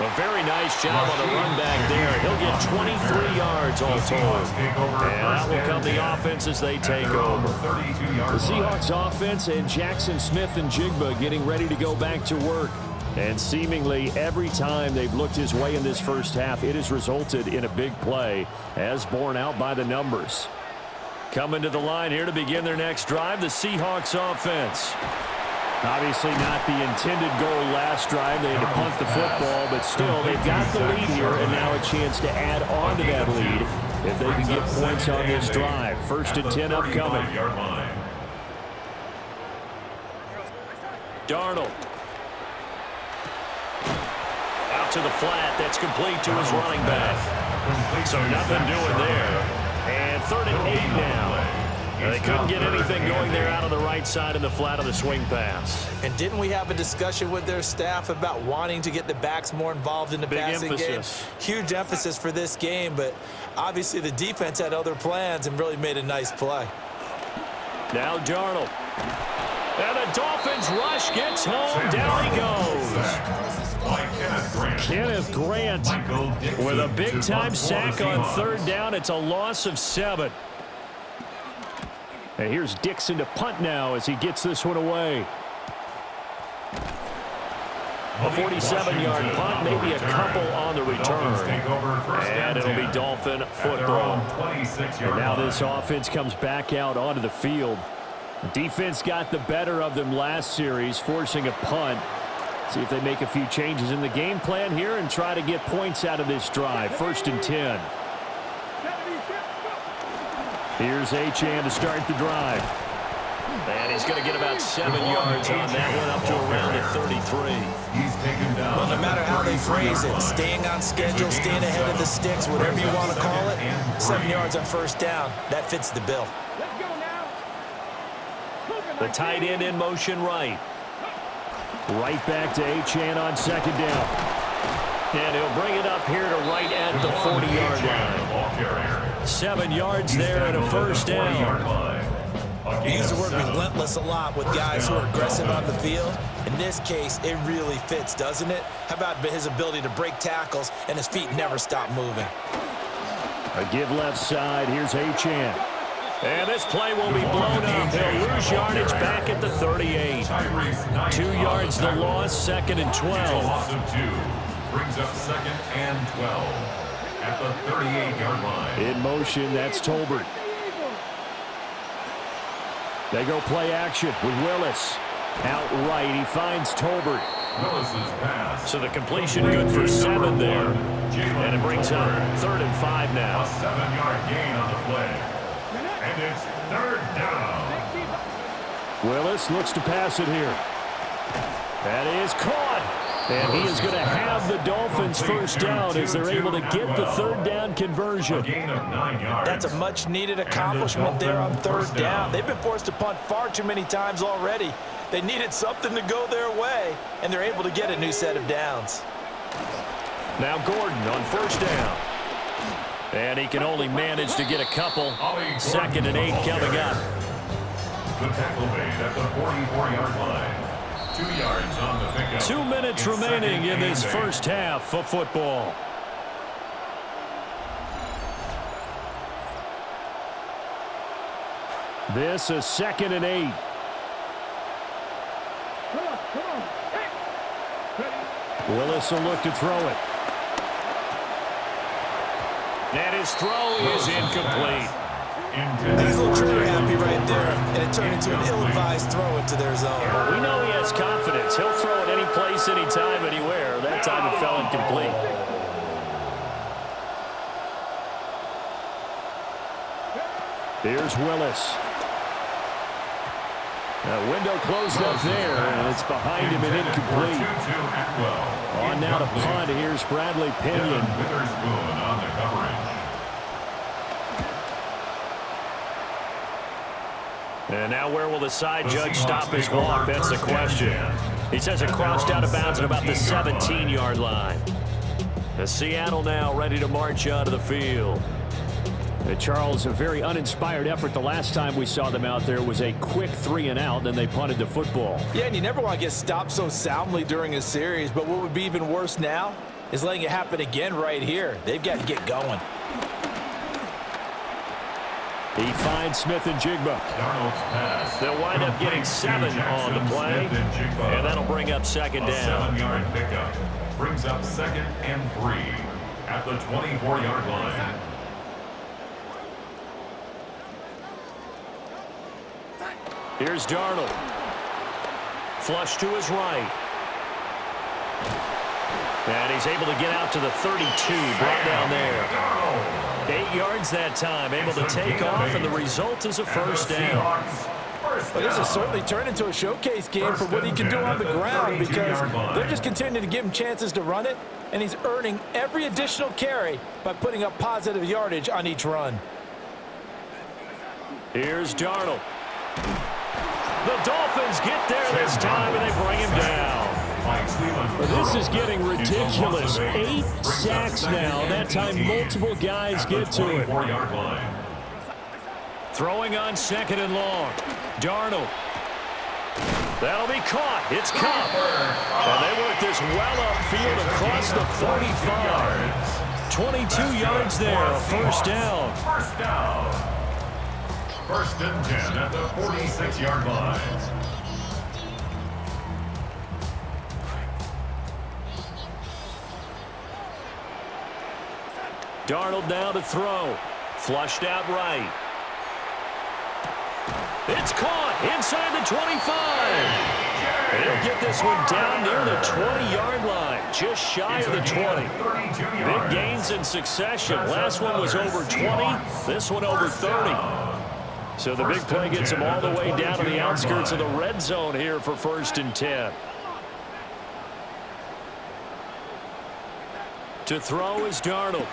Speaker 4: A very nice job on the run back there. He'll get 23 yards all told. And that will come the offense as they take over.
Speaker 1: The Seahawks offense and Jackson Smith and Jigba getting ready to go back to work. And seemingly every time they've looked his way in this first half, it has resulted in a big play, as borne out by the numbers. Coming to the line here to begin their next drive, the Seahawks offense. Obviously not the intended goal last drive. They had to punt the football, but still, they've got the lead here, and now a chance to add on to that lead if they can get points on this drive. 1st and 10 upcoming. Darnold. Out to the flat. That's complete to his running back. So nothing doing there. And 3rd and 8 now. They couldn't get anything going there out on the right side of the flat of the swing pass.
Speaker 2: And didn't we have a discussion with their staff about wanting to get the backs more involved in the passing game? Huge emphasis for this game, but obviously the defense had other plans and really made a nice play.
Speaker 4: Now Darnold. And the Dolphins rush gets home. Down he goes.
Speaker 1: Kenneth Grant
Speaker 4: with a big-time sack on 3rd down. It's a loss of 7.
Speaker 1: And here's Dixon to punt now as he gets this one away.
Speaker 4: A 47-yard punt, maybe a couple on the return. And it'll be Dolphin football.
Speaker 1: And now this offense comes back out onto the field. Defense got the better of them last series, forcing a punt. See if they make a few changes in the game plan here and try to get points out of this drive. 1st and 10. Here's Achane to start the drive.
Speaker 4: And he's going to get about 7 yards on that one, up to around the 33.
Speaker 2: Well, no matter how they phrase it, staying on schedule, staying ahead of the sticks, whatever you want to call it, 7 yards on 1st down, that fits the bill.
Speaker 1: The tight end in motion right. Right back to Achane on 2nd down.
Speaker 4: And he'll bring it up here to right at the 40-yard line. 7 yards there and a 1st down.
Speaker 2: You use the word relentless a lot with guys who are aggressive on the field. In this case, it really fits, doesn't it? How about his ability to break tackles and his feet never stop moving?
Speaker 1: A give left side. Here's Achane.
Speaker 4: And this play will be blown up. They'll lose yardage back at the 38. 2 yards the loss, 2nd and 12.
Speaker 3: Brings up 2nd and 12 at the 38-yard line.
Speaker 1: In motion, that's Tolbert. They go play action with Willis. Out right, he finds Tolbert.
Speaker 3: Willis's pass.
Speaker 4: So the completion good for 7 there. And it brings up 3rd and 5 now.
Speaker 3: A 7-yard gain on the play. And it's 3rd down.
Speaker 1: Willis looks to pass it here. That is caught. And he is going to have the Dolphins 1st down as they're able to get the 3rd down conversion.
Speaker 2: That's a much-needed accomplishment there on 3rd down. They've been forced to punt far too many times already. They needed something to go their way, and they're able to get a new set of downs.
Speaker 4: Now Gordon on 1st down. And he can only manage to get a couple. 2nd and 8 coming up.
Speaker 3: The tackle made at the 44-yard line. 2 yards on the pickup.
Speaker 4: 2 minutes remaining in this first half of football.
Speaker 1: This is 2nd and 8. Willis will look to throw it.
Speaker 4: And his throw is incomplete.
Speaker 2: He's a little trigger happy right there, and it turned into an ill-advised throw into their zone.
Speaker 4: Well, we know he has confidence. He'll throw it any place, anytime, anywhere. That time it fell incomplete.
Speaker 1: Here's Willis. The window closed up there, and it's behind him and incomplete. On now to punt. Here's Bradley Pinion.
Speaker 3: On the coverage.
Speaker 4: And now where will the side judge stop his walk? That's the question. He says it crossed out of bounds at about the 17-yard line. The Seattle now ready to march out of the field.
Speaker 1: Charles, a very uninspired effort. The last time we saw them out there was a quick 3-and-out, then they punted the football.
Speaker 2: Yeah, and you never want to get stopped so soundly during a series, but what would be even worse now is letting it happen again right here. They've got to get going.
Speaker 1: He finds Smith and Jigba.
Speaker 4: They'll wind up getting 7 on the play, and that'll bring up 2nd down.
Speaker 3: 7-yard pickup brings up 2nd and 3 at the 24-yard line.
Speaker 4: Here's Darnold. Flush to his right. And he's able to get out to the 32, brought down there. 8 yards that time, able to take off, and the result is a first down.
Speaker 2: But this has certainly turned into a showcase game for what he can do on the ground, because they're just continuing to give him chances to run it, and he's earning every additional carry by putting up positive yardage on each run.
Speaker 1: Here's Darnold.
Speaker 4: The Dolphins get there this time, and they bring him down.
Speaker 1: This is getting ridiculous. 8 sacks now. That time multiple guys get to it.
Speaker 4: Throwing on 2nd and long. Darnold. That'll be caught. It's Cup. And they work this well upfield across the 45. 22 yards there, a first down.
Speaker 3: First down. 1st and 10 at the 46-yard line.
Speaker 4: Darnold now to throw. Flushed out right. It's caught inside the 25. And he'll get this one down near the 20-yard line, just shy of the 20. Big gains in succession. Last one was over 20. This one over 30. So the big play gets him all the way down to the outskirts of the red zone here for 1st and 10. To throw is Darnold.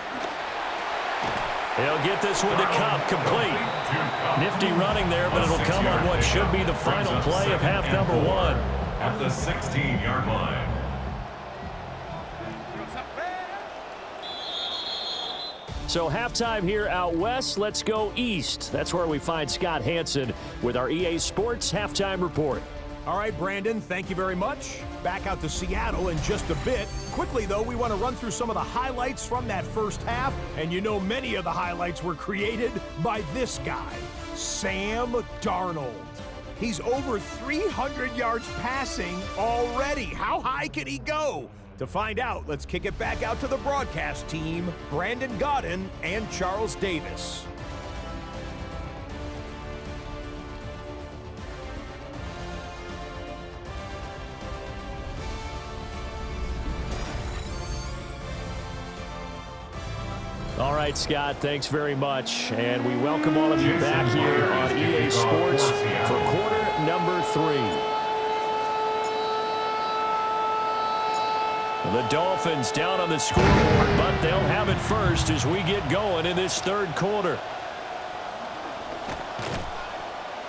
Speaker 4: He'll get this one to Cup, complete. Nifty running there, but it'll come on what should be the final play of half number 1.
Speaker 3: At the 16-yard line.
Speaker 1: So halftime here out west. Let's go east. That's where we find Scott Hansen with our EA Sports Halftime Report.
Speaker 5: All right, Brandon, thank you very much. Back out to Seattle in just a bit. Quickly, though, we want to run through some of the highlights from that first half. And you know many of the highlights were created by this guy, Sam Darnold. He's over 300 yards passing already. How high can he go? To find out, let's kick it back out to the broadcast team, Brandon Godden and Charles Davis.
Speaker 1: All right, Scott, thanks very much. And we welcome all of you back here on EA Sports for quarter number 3. The Dolphins down on the scoreboard, but they'll have it first as we get going in this 3rd quarter.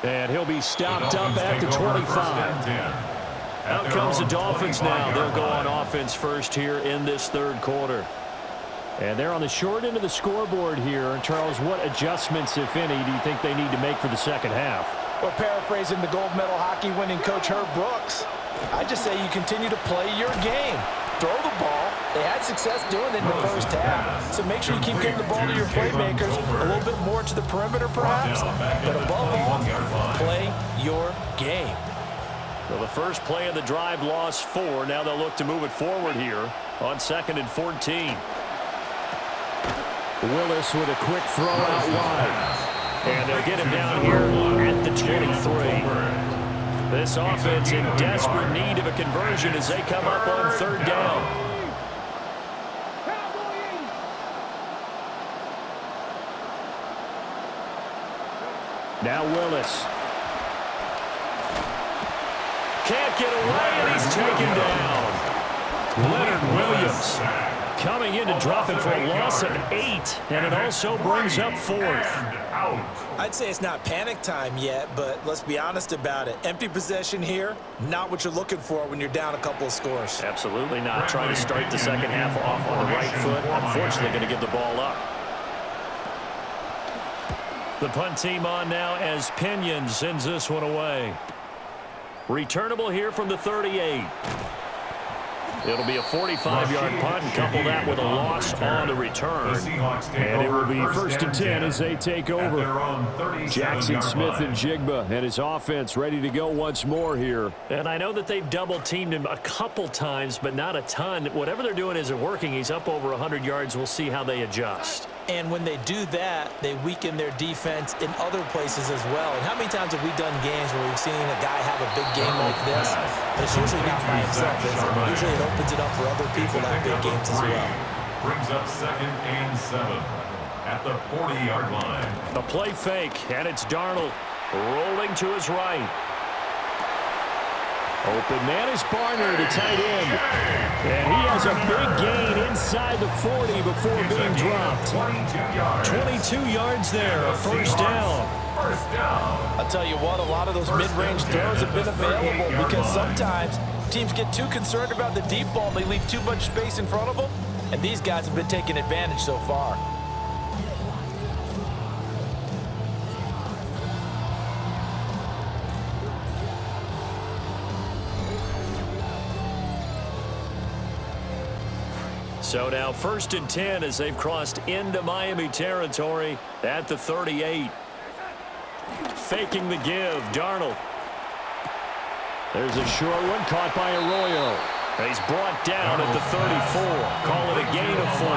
Speaker 1: And he'll be stopped up at the 25. Out comes the Dolphins now. They'll go on offense first here in this 3rd quarter. And they're on the short end of the scoreboard here. And Charles, what adjustments, if any, do you think they need to make for the 2nd half?
Speaker 2: Well, paraphrasing the gold medal hockey winning coach Herb Brooks, I just say you continue to play your game. throw the ball. They had success doing it in the first half. So make sure you keep getting the ball to your playmakers, a little bit more to the perimeter perhaps, but above all, play your game.
Speaker 1: Well, the first play of the drive lost 4. Now they'll look to move it forward here on 2nd and 14. Willis with a quick throw out wide. And they'll get him down here at the 23. This offense in desperate need of a conversion as they come up on 3rd down. Now Willis. Can't get away, and he's taken down. Leonard Williams coming in to drop him for a loss of 8, and it also brings up 4th.
Speaker 2: I'd say it's not panic time yet, but let's be honest about it. Empty possession here, not what you're looking for when you're down a couple of scores.
Speaker 1: Absolutely not. Trying to start the second half off on the right foot. Unfortunately, going to give the ball up. The punt team on now as Pinion sends this one away. Returnable here from the 38. It'll be a 45-yard punt and couple that with a loss on the return. And it will be 1st and 10 as they take over. Jackson Smith and Jigba and his offense ready to go once more here. And I know that they've double-teamed him a couple times, but not a ton. Whatever they're doing isn't working. He's up over 100 yards. We'll see how they adjust.
Speaker 2: And when they do that, they weaken their defense in other places as well. And how many times have we done games where we've seen a guy have a big game like this? But it's usually not by himself, is it? Usually it opens it up for other people to have big games as well.
Speaker 3: Brings up 2nd and 7 at the 40-yard line.
Speaker 1: A play fake, and it's Darnold rolling to his right. Open man is Barner to tight end. And he has a big gain inside the 40 before being dropped. 22 yards there, a 1st down.
Speaker 2: I'll tell you what, a lot of those mid-range throws have been available because sometimes teams get too concerned about the deep ball. They leave too much space in front of them, and these guys have been taking advantage so far.
Speaker 1: So now 1st and 10 as they've crossed into Miami territory at the 38. Faking the give, Darnold. There's a short one caught by Arroyo. He's brought down at the 34. Call it a gain of 4.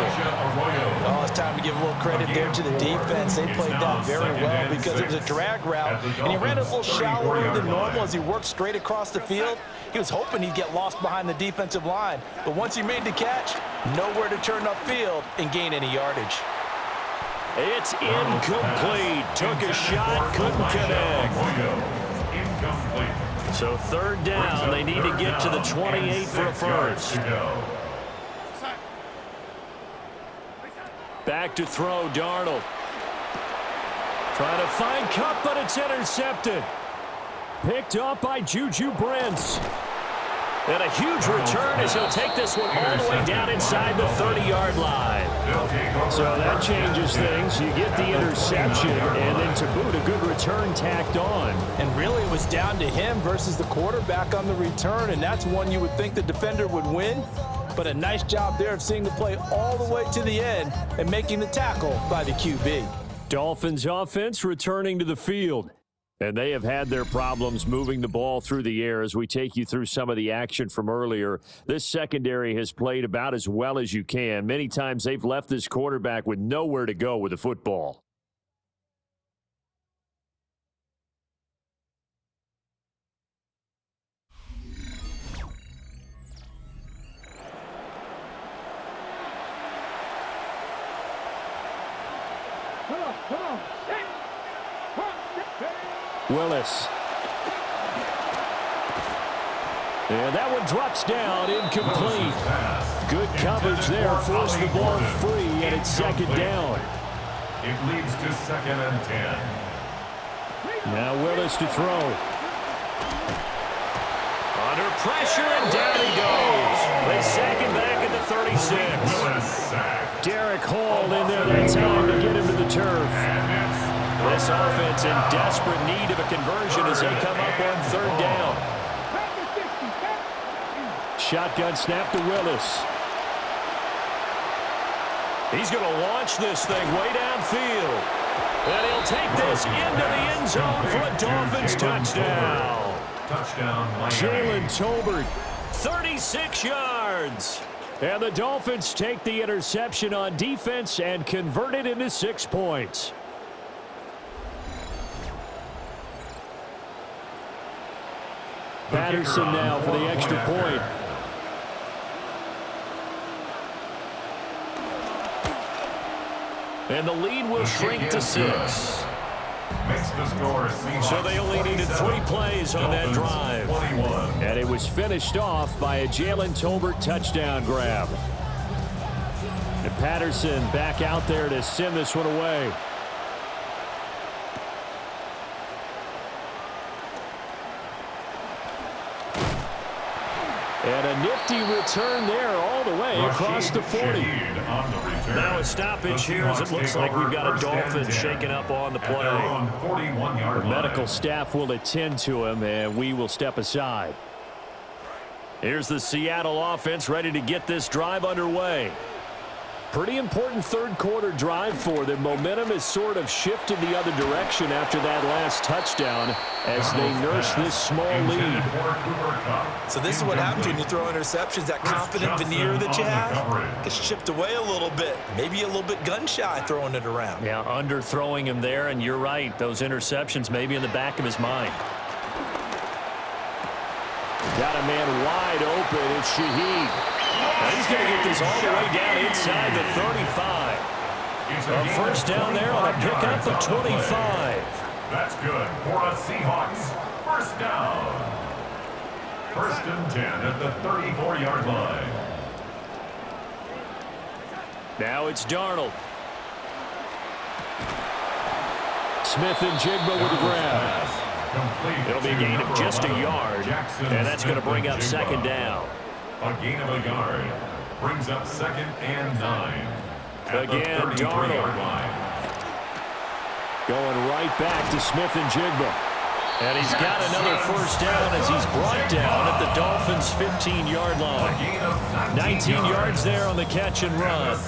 Speaker 2: Oh, it's time to give a little credit there to the defense. They played that very well because it was a drag route, and he ran it a little shallower than normal as he worked straight across the field. He was hoping he'd get lost behind the defensive line, but once he made the catch, nowhere to turn upfield and gain any yardage.
Speaker 1: It's incomplete. Took a shot, couldn't connect. So 3rd down, they need to get to the 28 for a 1st. Back to throw, Darnold. Trying to find Cup, but it's intercepted. Picked up by Juju Brents. And a huge return as he'll take this one all the way down inside the 30-yard line. So that changes things. You get the interception, and then to boot, a good return tacked on.
Speaker 2: And really, it was down to him versus the quarterback on the return, and that's one you would think the defender would win. But a nice job there of seeing the play all the way to the end and making the tackle by the QB.
Speaker 1: Dolphins offense returning to the field. And they have had their problems moving the ball through the air as we take you through some of the action from earlier. This secondary has played about as well as you can. Many times they've left this quarterback with nowhere to go with the football. Willis. And that one drops down, incomplete. Good coverage there, forced the ball free, and it's 2nd down.
Speaker 3: It leads to 2nd and 10.
Speaker 1: Now Willis to throw. Under pressure, and down he goes. They sack him back at the 36. Derek Hall in there that time to get him to the turf. This offense in desperate need of a conversion as they come up on 3rd down. shotgun snap to Willis.
Speaker 4: He's going to launch this thing way downfield. And he'll take this into the end zone for a Dolphins touchdown.
Speaker 3: Touchdown,
Speaker 1: Jalen Tolbert.
Speaker 4: 36 yards.
Speaker 1: And the Dolphins take the interception on defense and convert it into 6 points. Patterson now for the extra point.
Speaker 4: And the lead will shrink to 6.
Speaker 1: So they only needed 3 plays on that drive. And it was finished off by a Jalen Tolbert touchdown grab. And Patterson back out there to send this one away. And a nifty return there all the way across the 40.
Speaker 4: Now a stoppage here as it looks like we've got a Dolphin shaking up on the play.
Speaker 1: The medical staff will attend to him, and we will step aside.
Speaker 4: Here's the Seattle offense ready to get this drive underway.
Speaker 1: Pretty important third quarter drive for them. Momentum has sort of shifted the other direction after that last touchdown as they nurse this small lead.
Speaker 2: So this is what happens when you throw interceptions. That confident veneer that you have gets chipped away a little bit. Maybe a little bit gun-shy throwing it around.
Speaker 4: Yeah, underthrowing him there, and you're right. Those interceptions may be in the back of his mind.
Speaker 1: Got a man wide open. It's Shaheed. He's going to get this all the way down inside the 35. A first down there on a pickup of 25.
Speaker 3: That's good for a Seahawks. First down. 1st and 10 at the 34-yard line.
Speaker 1: Now it's Darnold. Smith and Jigba with the grab.
Speaker 4: It'll be a gain of just a yard, and that's going to bring up 2nd down.
Speaker 3: A gain of a yard brings up 2nd and 9.
Speaker 1: Again, Darnold. Going right back to Smith and Jigba.
Speaker 4: And he's got another first down as he's brought down at the Dolphins' 15-yard line. 19 yards there on the catch and run.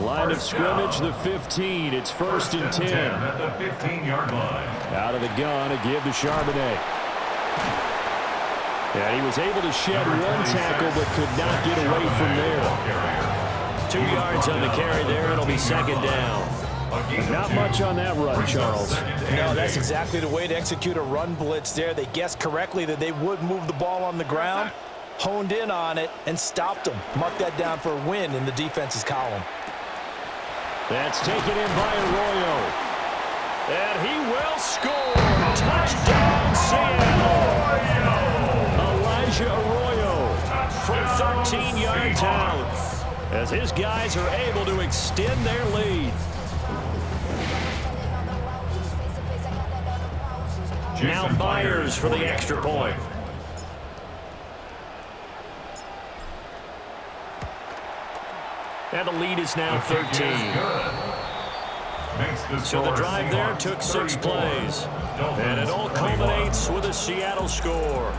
Speaker 1: Line of scrimmage, the 15. It's 1st and 10.
Speaker 3: At the 15-yard line.
Speaker 1: Out of the gun, a give to Charbonnet. And he was able to shed 1 tackle but could not get away from there.
Speaker 4: 2 yards on the carry there. It'll be 2nd down.
Speaker 1: Not much on that run, Charles.
Speaker 2: No, that's exactly the way to execute a run blitz there. They guessed correctly that they would move the ball on the ground, honed in on it, and stopped them. Mark that down for a win in the defense's column.
Speaker 1: That's taken in by Arroyo. And he will score. Touchdown, Seattle. Elijah Arroyo from 13 yards out as his guys are able to extend their lead. Now Myers for the extra point. And the lead is now 13. So the drive there took 6 plays. And it all culminates with a Seattle score.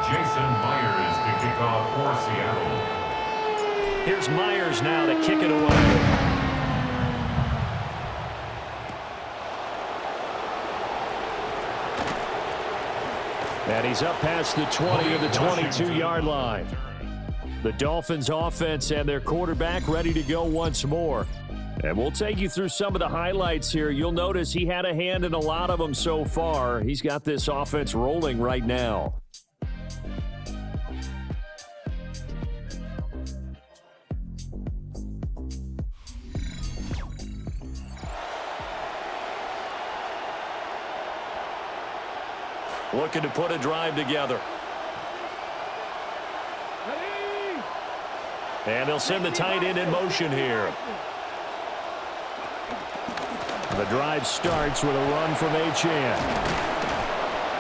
Speaker 3: Jason Myers to kick off for Seattle.
Speaker 1: Here's Myers now to kick it away. And he's up past the 20 of the 22-yard line. The Dolphins offense and their quarterback ready to go once more. And we'll take you through some of the highlights here. You'll notice he had a hand in a lot of them so far. He's got this offense rolling right now. Looking to put a drive together. And they'll send the tight end in motion here. The drive starts with a run from Achane.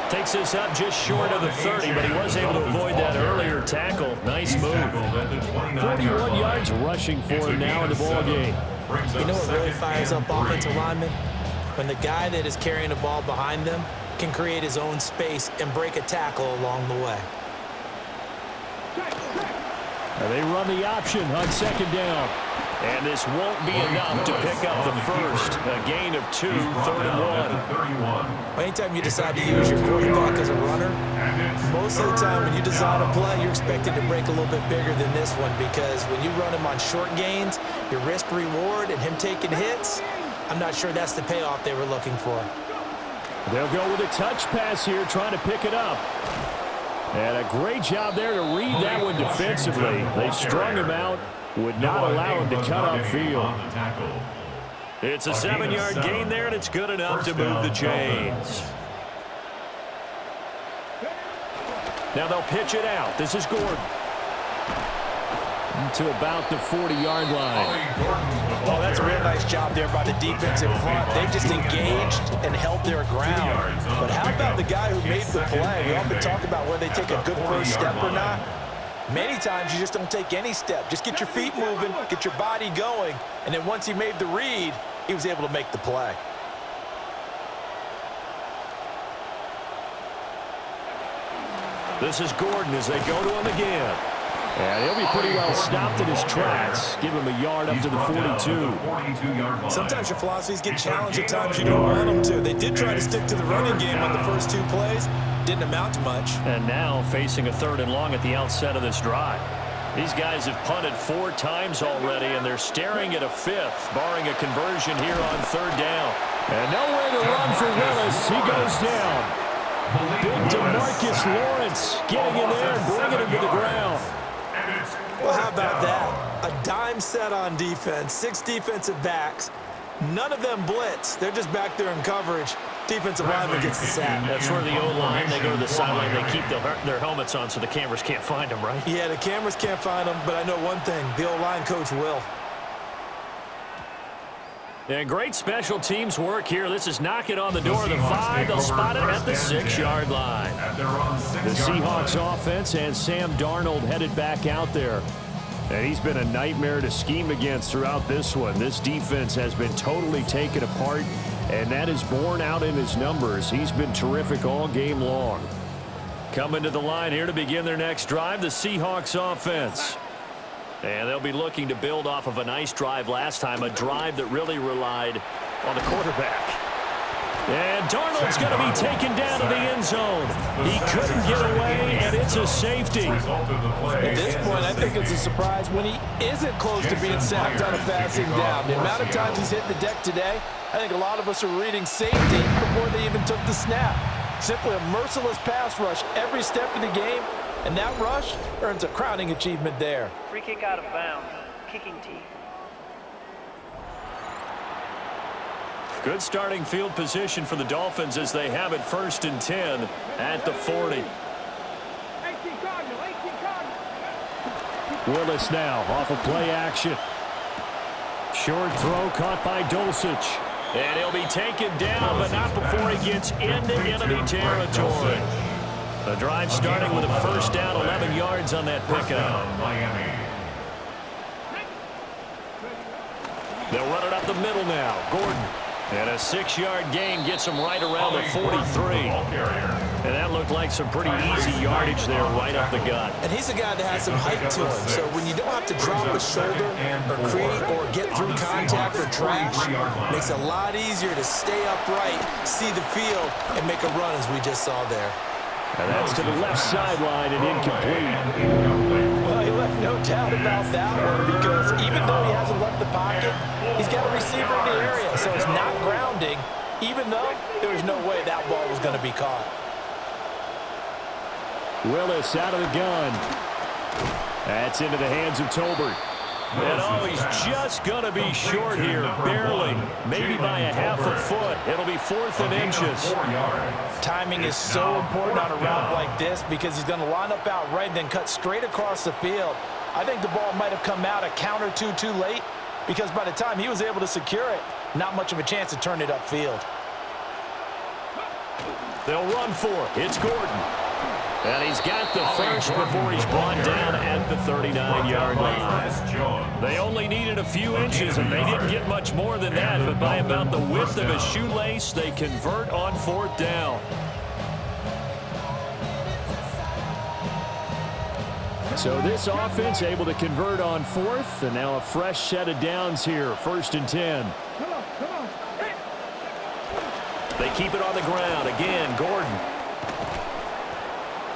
Speaker 1: Takes this up just short of the 30, but he was able to avoid that earlier tackle. Nice move. 41 yards rushing for him now in the ballgame.
Speaker 2: You know what really fires up offensive linemen? When the guy that is carrying the ball behind them can create his own space and break a tackle along the way.
Speaker 1: And they run the option on second down. And this won't be enough to pick up the first. A gain of 2, 3rd and 1.
Speaker 2: Anytime you decide to use your quarterback as a runner, most of the time when you design a play, you're expected to break a little bit bigger than this one, because when you run him on short gains, your risk-reward and him taking hits, I'm not sure that's the payoff they were looking for.
Speaker 1: They'll go with a touch pass here, trying to pick it up. And a great job there to read that one defensively. They strung him out, would not allow him to cut upfield.
Speaker 4: It's a 7-yard gain there, and it's good enough to move the chains. Now they'll pitch it out. This is Gordon. To about the 40-yard line.
Speaker 2: Oh, that's a real nice job there by the defense in front. They just engaged and held their ground. But how about the guy who made the play? We often talk about whether they take a good first step or not. Many times you just don't take any step. Just get your feet moving, get your body going, and then once he made the read, he was able to make the play.
Speaker 1: This is Gordon as they go to him again. And he'll be pretty well stopped in his tracks. Give him a yard up to the 42.
Speaker 2: Sometimes your philosophies get challenged at times you don't want them to. They did try to stick to the running game on the first 2 plays. Didn't amount to much.
Speaker 1: And now facing a 3rd and long at the outset of this drive. These guys have punted 4 times already, and they're staring at a 5th, barring a conversion here on 3rd down. And nowhere to run for Willis. He goes down. Big DeMarcus Lawrence getting in there and bringing him to the ground.
Speaker 2: Well, how about that? A dime set on defense, 6 defensive backs. None of them blitz. They're just back there in coverage. Defensive lineman gets the sack.
Speaker 1: That's where the O-line, they go to the sideline, they keep their helmets on so the cameras can't find them, right?
Speaker 2: Yeah, the cameras can't find them, but I know one thing. The O-line coach will.
Speaker 1: And great special teams work here. This is knocking on the door of the 5. They'll spot it at the 6-yard line. The Seahawks offense and Sam Darnold headed back out there. And he's been a nightmare to scheme against throughout this one. This defense has been totally taken apart, and that is borne out in his numbers. He's been terrific all game long. Coming to the line here to begin their next drive, the Seahawks offense. And they'll be looking to build off of a nice drive last time, a drive that really relied on the quarterback. And Darnold's going to be taken down to the end zone. He couldn't get away, and it's a safety.
Speaker 2: At this point, I think it's a surprise when he isn't close to being sacked on a passing down. The amount of times he's hit the deck today, I think a lot of us are reading safety before they even took the snap. Simply a merciless pass rush every step of the game, and that rush earns a crowning achievement there.
Speaker 6: Free kick out of bounds. Kicking team.
Speaker 1: Good starting field position for the Dolphins as they have it 1st and 10 at the 40. Willis now off of play action. Short throw caught by Dulcich. And he'll be taken down, but not before he gets into enemy territory. The drive starting with a 1st down, 11 yards on that pickup. They'll run it up the middle now. Gordon. And a 6-yard gain gets him right around the 43. And that looked like some pretty easy yardage there right up the gut.
Speaker 2: And he's a guy that has some height to him. So when you don't have to drop a shoulder or create or get through contact or trash, it makes it a lot easier to stay upright, see the field, and make a run as we just saw there.
Speaker 1: And that's to the left sideline and incomplete.
Speaker 2: Well, he left no doubt about that one, because even though he hasn't left the pocket, he's got a receiver in the area, so it's not grounding, even though there was no way that ball was going to be caught.
Speaker 1: Willis out of the gun. That's into the hands of Tolbert. And oh, he's just going to be short here, barely, maybe by a half a foot. It'll be 4th and inches.
Speaker 2: Timing is so important on a route like this, because he's going to line up out right and then cut straight across the field. I think the ball might have come out a count or two too late, because by the time he was able to secure it, not much of a chance to turn it upfield.
Speaker 1: They'll run for it. It's Gordon. And he's got the first before he's brought down at the 39-yard line. They only needed a few inches, and they didn't get much more than that, but by about the width of a shoelace, they convert on 4th down. So this offense able to convert on 4th, and now a fresh set of downs here, 1st and 10. They keep it on the ground. Again, Gordon.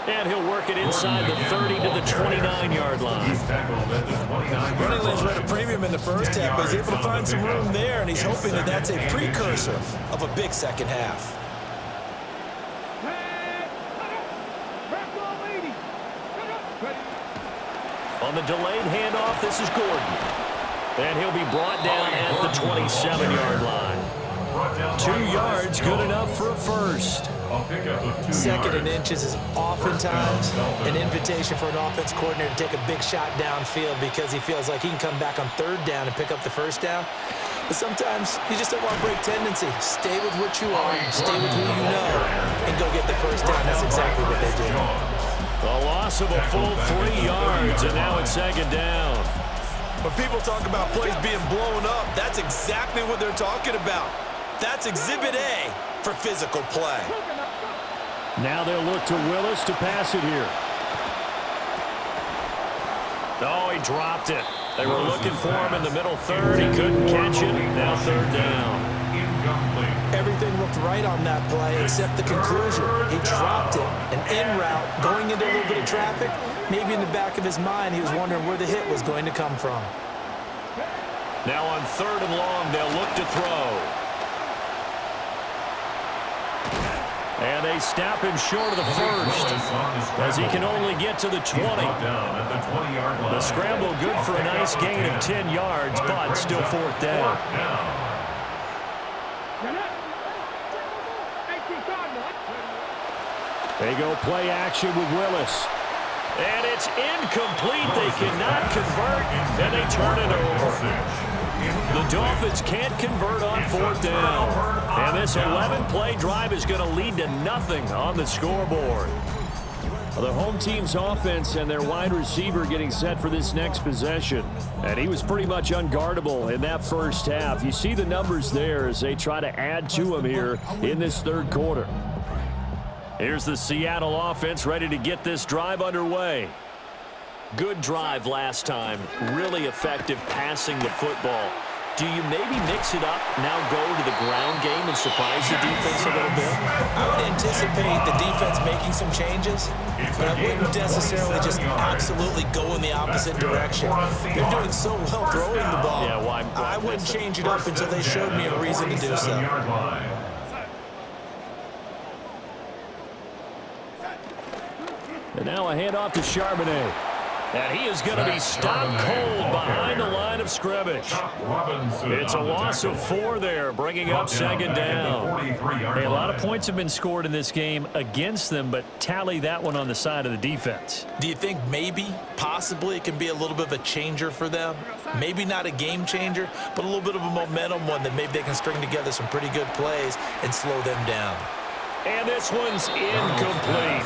Speaker 1: And he'll work it inside the 30 to the 29-yard line.
Speaker 2: Running lanes were at a premium in the first half, but he's able to find some room there, and he's hoping that that's a precursor of a big second half.
Speaker 1: On the delayed handoff, this is Gordon. And he'll be brought down at the 27-yard line. 2 yards, good enough for a first.
Speaker 2: 2nd and inches is oftentimes an invitation for an offense coordinator to take a big shot downfield because he feels like he can come back on 3rd down and pick up the 1st down. But sometimes you just don't want to break tendency. Stay with what you are, stay with who you know, and go get the 1st down. That's exactly what they did.
Speaker 1: A loss of a full 3 yards, and now it's 2nd down.
Speaker 2: When people talk about plays being blown up, that's exactly what they're talking about. That's Exhibit A for physical play.
Speaker 1: Now they'll look to Willis to pass it here. Oh, he dropped it. They were looking for him in the middle 3rd. He couldn't catch it. Now 3rd down.
Speaker 2: Everything looked right on that play except the conclusion. He dropped it. An en route, going into a little bit of traffic. Maybe in the back of his mind, he was wondering where the hit was going to come from.
Speaker 1: Now on 3rd and long, they'll look to throw. And they stop him short of the 1st, as he can only get to the 20. The scramble good for a nice gain of 10 yards, but still 4th down. They go play action with Willis. And it's incomplete. They cannot convert, and they turn it over. The Dolphins can't convert on 4th down. And this 11-play drive is going to lead to nothing on the scoreboard. The home team's offense and their wide receiver getting set for this next possession. And he was pretty much unguardable in that first half. You see the numbers there as they try to add to him here in this 3rd quarter. Here's the Seattle offense ready to get this drive underway. Good drive last time. Really effective passing the football. Do you maybe mix it up, now go to the ground game and surprise the defense a little bit?
Speaker 2: I would anticipate the defense making some changes, but I wouldn't necessarily just absolutely go in the opposite direction. They're doing so well throwing the ball.
Speaker 1: Yeah, why
Speaker 2: I wouldn't change it up until they showed me a reason to do so.
Speaker 1: And now a handoff to Charbonnet. And he is going to be stopped cold behind the line of scrimmage. It's a loss of 4 there, bringing up 2nd down. Hey, a lot of points have been scored in this game against them, but tally that one on the side of the defense.
Speaker 2: Do you think maybe, possibly, it can be a little bit of a changer for them? Maybe not a game changer, but a little bit of a momentum one that maybe they can string together some pretty good plays and slow them down.
Speaker 1: And this one's incomplete.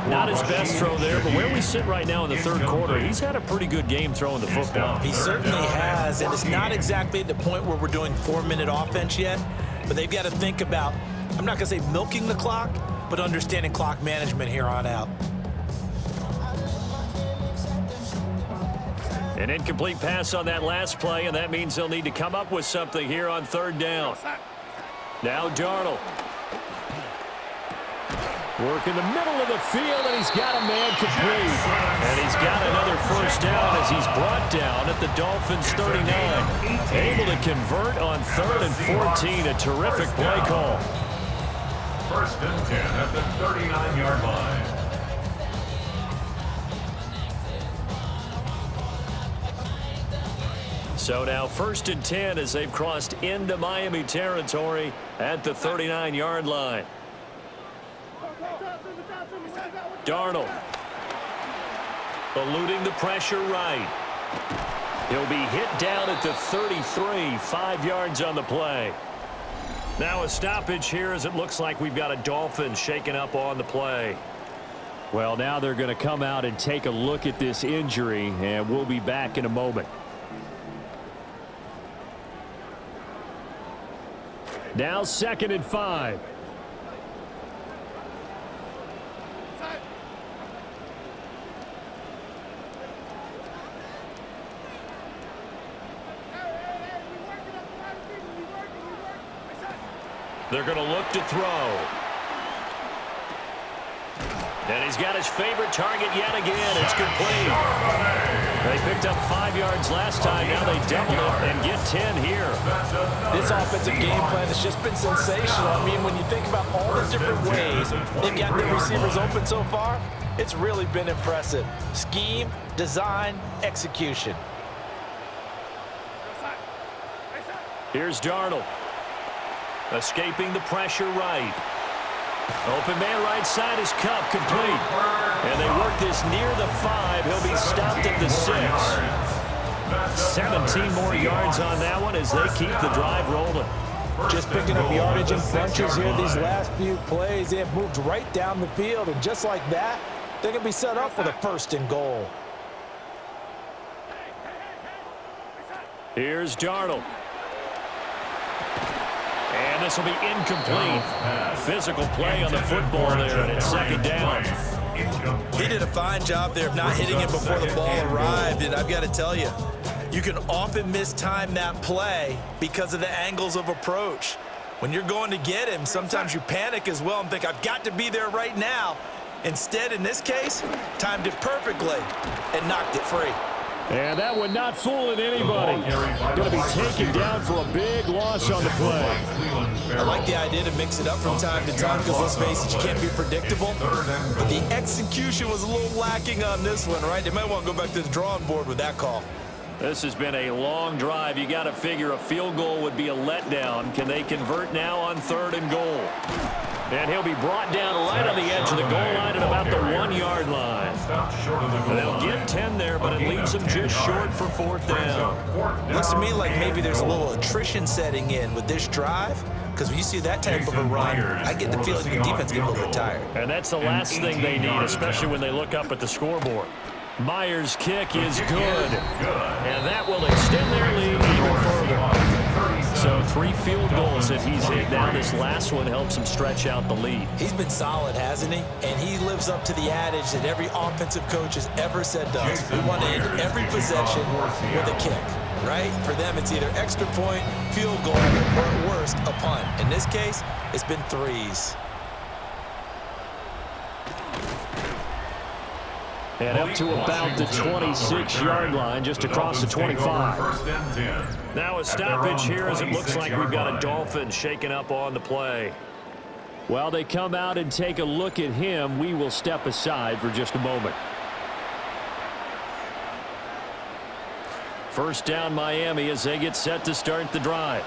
Speaker 1: Not his best throw there, but where we sit right now in the 3rd quarter, he's had a pretty good game throwing the football.
Speaker 2: He certainly has, and it's not exactly at the point where we're doing 4-minute offense yet, but they've got to think about, I'm not going to say milking the clock, but understanding clock management here on out.
Speaker 1: An incomplete pass on that last play, and that means they'll need to come up with something here on 3rd down. Now Darnold. Work in the middle of the field, and he's got a man complete. And he's got another 1st down as he's brought down at the Dolphins 39. Able to convert on 3rd and 14. A terrific play call.
Speaker 3: 1st and 10 at the 39-yard line.
Speaker 1: So now 1st and 10 as they've crossed into Miami territory at the 39-yard line. Darnold eluding the pressure right. He'll be hit down at the 33, 5 yards on the play. Now a stoppage here as it looks like we've got a Dolphin shaken up on the play. Well, now they're going to come out and take a look at this injury, and we'll be back in a moment. Now 2nd and 5.
Speaker 4: They're going to look to throw. And he's got his favorite target yet again. It's complete. They picked up 5 yards last time. Now they double it and get 10 here.
Speaker 2: This offensive game plan has just been sensational. I mean, when you think about all the different ways they've got their receivers open so far, it's really been impressive. Scheme, design, execution.
Speaker 4: Here's Darnold. Escaping the pressure right. Open man right side is Cup, complete. And they work this near the 5. He'll be stopped at the 6. 17 more yards on that one as they keep the drive rolling.
Speaker 2: Just picking up yardage in bunches here these last few plays. They have moved right down the field, and just like that, they're going to be set up for the 1st and goal.
Speaker 1: Here's Darnold. And this will be incomplete. Physical play on the football there, and it's 2nd down.
Speaker 2: He did a fine job there of not hitting it before the ball arrived, and I've got to tell you, you can often mistime that play because of the angles of approach. When you're going to get him, sometimes you panic as well and think, I've got to be there right now. Instead, in this case, timed it perfectly and knocked it free.
Speaker 1: And that one not fooling anybody. Going to be taken down for a big loss on the play.
Speaker 2: I like the idea to mix it up from time to time because, let's face it, you can't be predictable. But the execution was a little lacking on this one, right? They might want to go back to the drawing board with that call.
Speaker 1: This has been a long drive. You got to figure a field goal would be a letdown. Can they convert now on 3rd and goal? And he'll be brought down right on the edge of the goal line at about the 1-yard line. And they'll get 10 there, but it leaves them just short for 4th down.
Speaker 2: Looks to me like maybe there's a little attrition setting in with this drive, because when you see that type of a run, I get the feeling the defense gets a little bit tired.
Speaker 1: And that's the last thing they need, especially when they look up at the scoreboard. Myers' kick is good. And that will extend their lead even further. So 3 field goals that he's hit. Now this last one helps him stretch out the lead.
Speaker 2: He's been solid, hasn't he? And he lives up to the adage that every offensive coach has ever said to us. We want to end every possession with a kick, right? For them, it's either extra point, field goal, or at worst, a punt. In this case, it's been 3s.
Speaker 1: And up to about the 26-yard line, just across the 25.
Speaker 4: Now a stoppage here as it looks like we've got a Dolphin shaking up on the play.
Speaker 1: While they come out and take a look at him, we will step aside for just a moment. 1st down Miami as they get set to start the drive.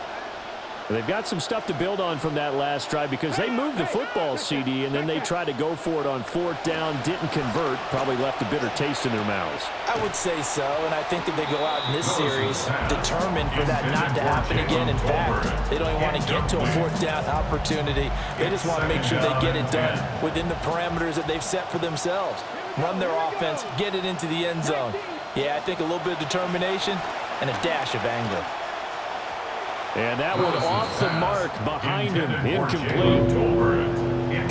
Speaker 1: They've got some stuff to build on from that last drive because they moved the football, CD, and then they tried to go for it on 4th down, didn't convert, probably left a bitter taste in their mouths.
Speaker 2: I would say so, and I think that they go out in this series determined for that not to happen again. In fact, they don't even want to get to a 4th down opportunity. They just want to make sure they get it done within the parameters that they've set for themselves. Run their offense, get it into the end zone. Yeah, I think a little bit of determination and a dash of anger.
Speaker 1: And that one off the mark behind him, incomplete.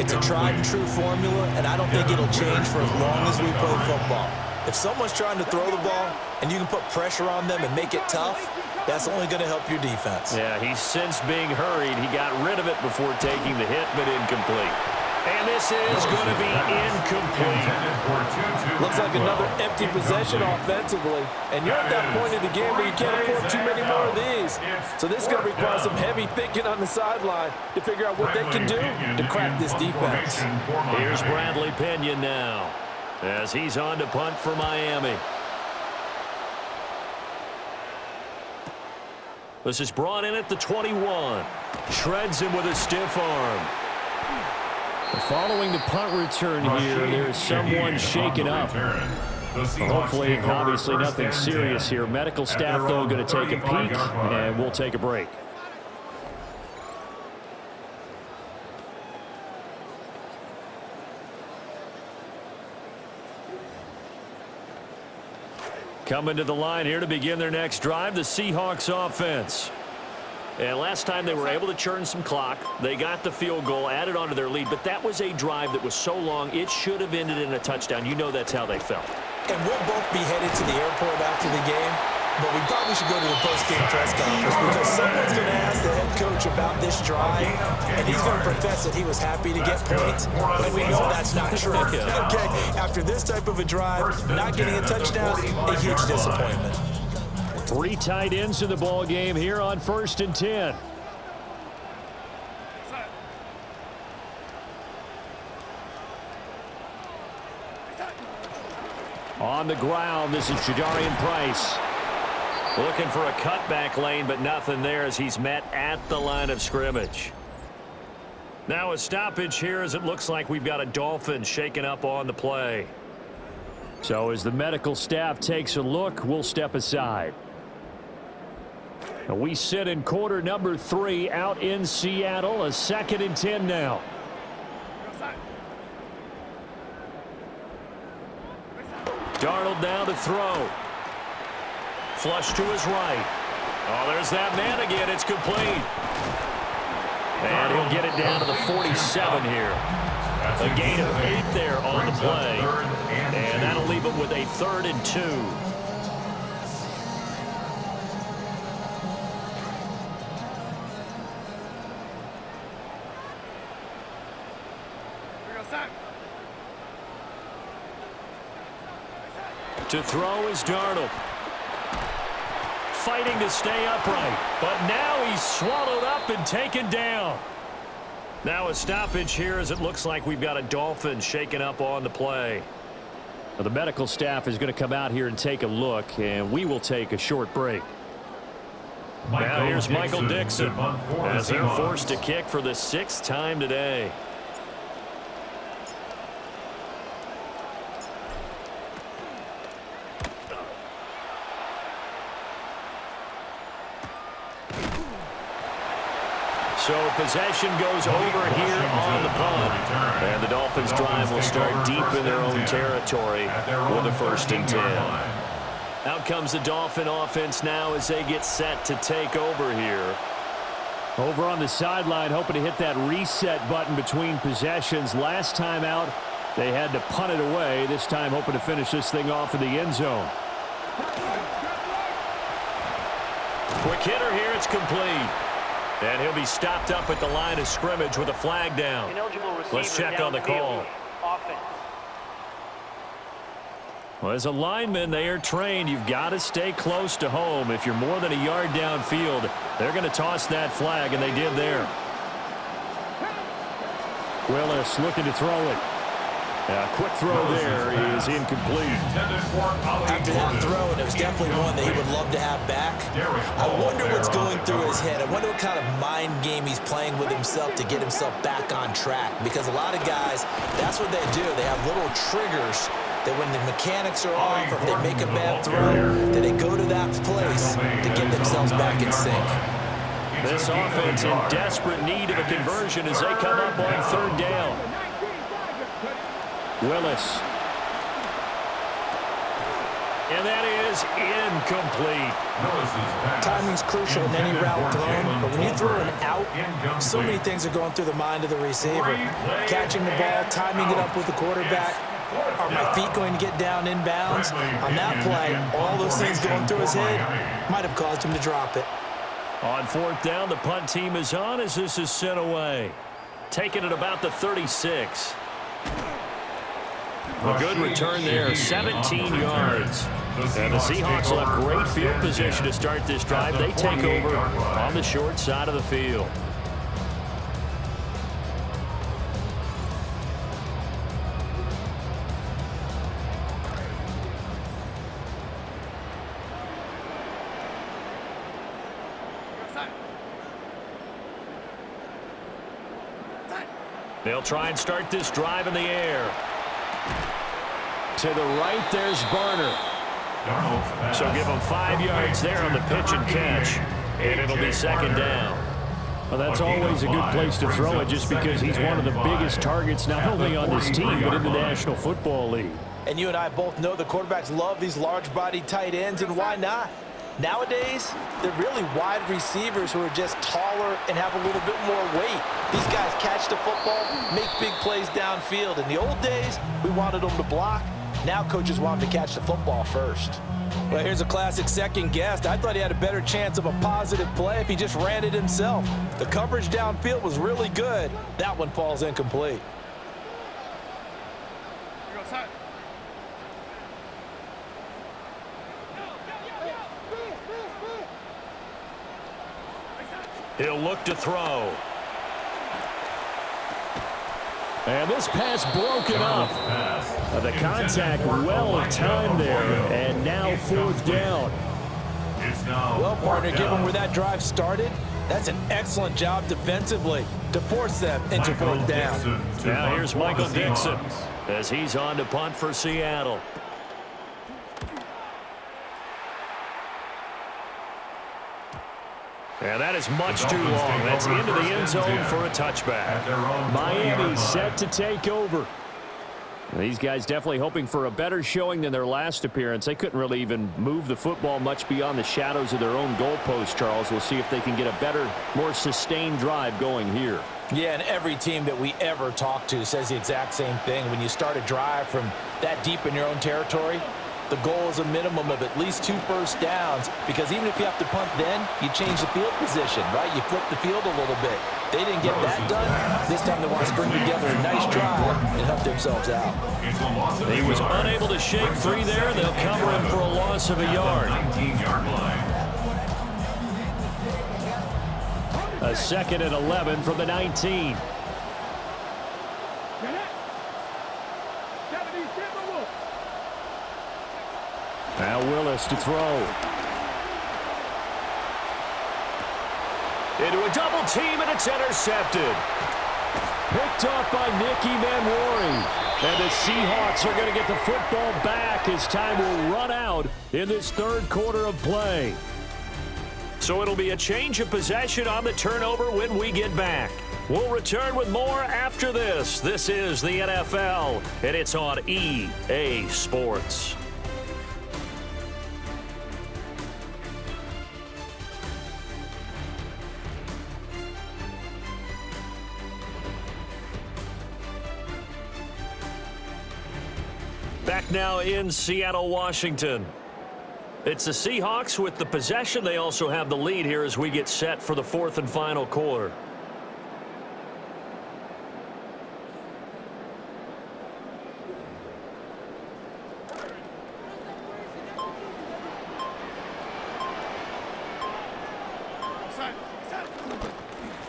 Speaker 2: It's a tried and true formula, and I don't think it'll change for as long as we play football. If someone's trying to throw the ball and you can put pressure on them and make it tough, that's only going to help your defense.
Speaker 1: Yeah, he's since being hurried. He got rid of it before taking the hit, but incomplete. And this is going to be incomplete.
Speaker 2: Looks like another empty possession offensively. And you're at that point in the game where you can't afford too many more of these. So this is going to require some heavy thinking on the sideline to figure out what they can do to crack this defense.
Speaker 1: Here's Bradley Pinion now as he's on to punt for Miami. This is brought in at the 21. Shreds him with a stiff arm. Following the punt return here, there's someone shaken up. Hopefully, obviously nothing serious here. Medical staff, though, going to take a peek, and we'll take a break. Coming to the line here to begin their next drive, the Seahawks offense. And last time they were able to churn some clock. They got the field goal, added on to their lead, but that was a drive that was so long, it should have ended in a touchdown. You know that's how they felt.
Speaker 2: And we'll both be headed to the airport after the game, but we probably should go to the post-game press conference because someone's going to ask the head coach about this drive, and he's going to profess that he was happy to get points, and we know that's not true. Okay, after this type of a drive, not getting a touchdown, a huge disappointment.
Speaker 1: 3 tight ends in the ball game here on 1st and 10. On the ground, this is Jadarian Price. Looking for a cutback lane, but nothing there as he's met at the line of scrimmage. Now a stoppage here as it looks like we've got a Dolphin shaking up on the play. So as the medical staff takes a look, we'll step aside. We sit in quarter number 3 out in Seattle. A 2nd and 10 now. Darnold now to throw. Flush to his right. Oh, there's that man again. It's complete. And he'll get it down to the 47 here. A gain of 8 there on the play. And that'll leave him with a 3rd and 2. To throw is Darnold. Fighting to stay upright. But now he's swallowed up and taken down. Now a stoppage here as it looks like we've got a Dolphin shaken up on the play. Well, the medical staff is going to come out here and take a look, and we will take a short break. Now here's Michael Dixon as they're forced to kick for the 6th time today. So possession goes over here on the punt. And the Dolphins drive will start deep in their own territory with a 1st and 10. Out comes the Dolphin offense now as they get set to take over here. Over on the sideline, hoping to hit that reset button between possessions. Last time out, they had to punt it away. This time hoping to finish this thing off in the end zone. Quick hitter here, it's complete. And he'll be stopped up at the line of scrimmage with a flag down. Let's check on the call. Well, as a lineman, they are trained. You've got to stay close to home. If you're more than a yard downfield, they're going to toss that flag, and they did there. Willis looking to throw it. Quick throw there is incomplete.
Speaker 2: After that throw, and it was definitely one that he would love to have back. I wonder what's going through his head. I wonder what kind of mind game he's playing with himself to get himself back on track. Because a lot of guys, that's what they do. They have little triggers that when the mechanics are off or if they make a bad throw, that they go to that place to get themselves back in sync.
Speaker 1: This offense in desperate need of a conversion as they come up on 3rd down. Willis. And that is incomplete.
Speaker 2: Timing's crucial in any route thrown, but when you throw an out, so many things are going through the mind of the receiver. Catching the ball, timing it up with the quarterback. Are my feet going to get down inbounds? On that play, all those things going through his head might have caused him to drop it.
Speaker 1: On 4th down, the punt team is on as this is sent away. Taking it about the 36. A good return there, 17 yards. And the Seahawks will have great field position to start this drive. They take over on the short side of the field. They'll try and start this drive in the air. To the right, there's Barner. So give him 5 yards there on the pitch and catch. And it'll be 2nd down. Well, that's always a good place to throw it just because he's one of the biggest targets not only on this team but in the National Football League.
Speaker 2: And you and I both know the quarterbacks love these large-bodied tight ends, and why not? Nowadays, they're really wide receivers who are just taller and have a little bit more weight. These guys catch the football, make big plays downfield. In the old days, we wanted them to block. Now coaches want them to catch the football first. Well, here's a classic second guess. I thought he had a better chance of a positive play if he just ran it himself. The coverage downfield was really good. That one falls incomplete.
Speaker 4: He'll look to throw.
Speaker 1: And this pass broken up. The contact well timed there. And now fourth down.
Speaker 2: Well, partner, given where that drive started, that's an excellent job defensively to force them into fourth down.
Speaker 4: Now here's Michael Dixon as he's on to punt for Seattle. And that is much too long. That's into the end zone for a touchback.
Speaker 1: Miami set to take over. These guys definitely hoping for a better showing than their last appearance. They couldn't really even move the football much beyond the shadows of their own goalpost, Charles. We'll see if they can get a better, more sustained drive going here.
Speaker 2: Yeah, and every team that we ever talk to says the exact same thing. When you start a drive from that deep in your own territory, the goal is a minimum of at least 2 first downs, because even if you have to punt then, you change the field position, right? You flip the field a little bit. They didn't get that done. This time they want to string together a nice drive and help themselves out.
Speaker 4: He was unable to shake free there. They'll cover him for a loss of a yard.
Speaker 3: 19-yard line.
Speaker 1: A 2nd and 11 from the 19. Now Willis to throw.
Speaker 4: Into a double team, and it's intercepted.
Speaker 1: Picked off by Nicky Manwari. And the Seahawks are going to get the football back as time will run out in this third quarter of play.
Speaker 4: So it'll be a change of possession on the turnover when we get back. We'll return with more after this. This is the NFL, and it's on EA Sports. Back now in Seattle, Washington. It's the Seahawks with the possession. They also have the lead here as we get set for the fourth and final quarter.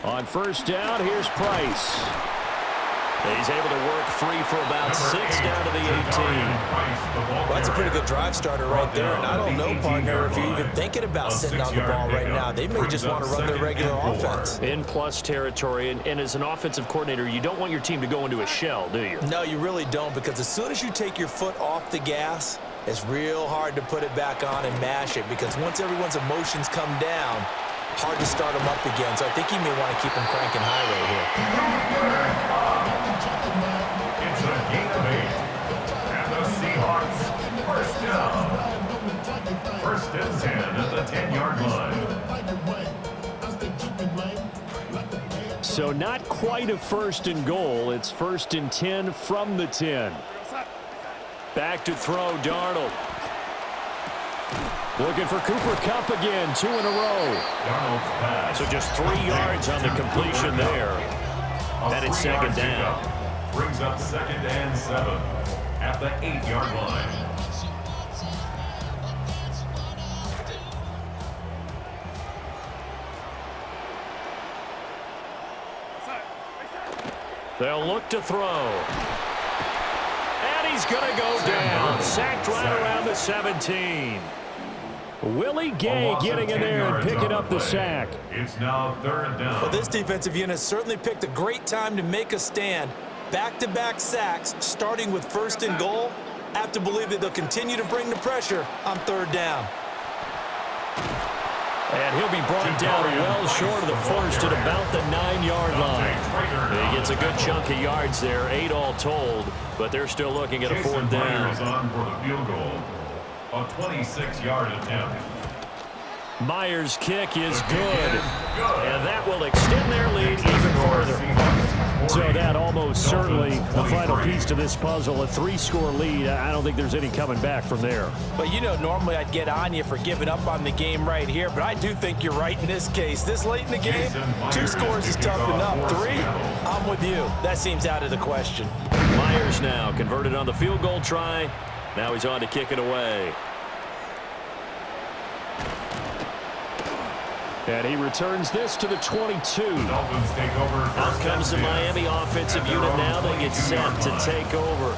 Speaker 1: On first down, here's Price.
Speaker 4: He's able to work free for about 6 down to the 18.
Speaker 2: Well, that's a pretty good drive starter right there. And I don't know, partner, if you're even thinking about sitting on the ball right now. They may just want to run their regular offense.
Speaker 4: In plus territory, and as an offensive coordinator, you don't want your team to go into a shell, do you?
Speaker 2: No, you really don't, because as soon as you take your foot off the gas, it's real hard to put it back on and mash it, because once everyone's emotions come down, hard to start them up again. So I think he may want to keep them cranking high right here.
Speaker 3: It's a gain of 8. And the Seahawks, first down. First and 10 at the 10-yard line.
Speaker 1: So not quite a first and goal. It's first and 10 from the 10. Back to throw, Darnold. Looking for Cooper Kupp again, 2 in a row.
Speaker 4: So just 3 yards on the completion there. And it's second down.
Speaker 3: Brings up 2nd and 7 at the 8-yard line.
Speaker 4: They'll look to throw. And he's going to go down. Sacked right around the 17.
Speaker 1: Willie Gay getting in there and picking up the sack.
Speaker 3: It's now 3rd down.
Speaker 2: Well, this defensive unit certainly picked a great time to make a stand. Back-to-back sacks, starting with first and goal. I have to believe that they'll continue to bring the pressure on 3rd down.
Speaker 1: And he'll be brought down well short of the first at about the 9-yard line. He gets a good chunk of yards there, 8 all told, but they're still looking at a 4th down.
Speaker 3: On for the field goal, a 26-yard attempt.
Speaker 1: Myers' kick is good, and that will extend their lead even further. So that almost certainly the final piece to this puzzle, a 3-score lead. I don't think there's any coming back from there.
Speaker 2: But you know, normally I'd get on you for giving up on the game right here, but I do think you're right in this case. This late in the game, 2 scores is tough enough. 3, I'm with you. That seems out of the question.
Speaker 1: Myers now converted on the field goal try. Now he's on to kick it away. And he returns this to the 22.
Speaker 3: Dolphins take over.
Speaker 1: Out comes the Miami offensive unit now. They get set to take over.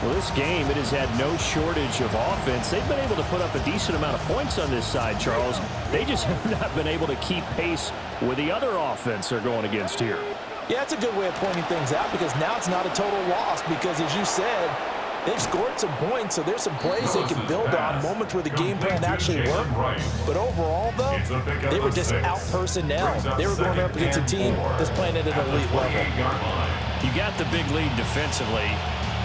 Speaker 1: Well, this game, it has had no shortage of offense. They've been able to put up a decent amount of points on this side, Charles. They just have not been able to keep pace with the other offense they're going against here.
Speaker 2: Yeah, it's a good way of pointing things out because now it's not a total loss because, as you said, they've scored some points, so there's some plays they can build on, moments where the game plan actually worked. But overall, though, they were just out-personnel. They were going up against a team that's playing at an elite level.
Speaker 1: You got the big lead defensively,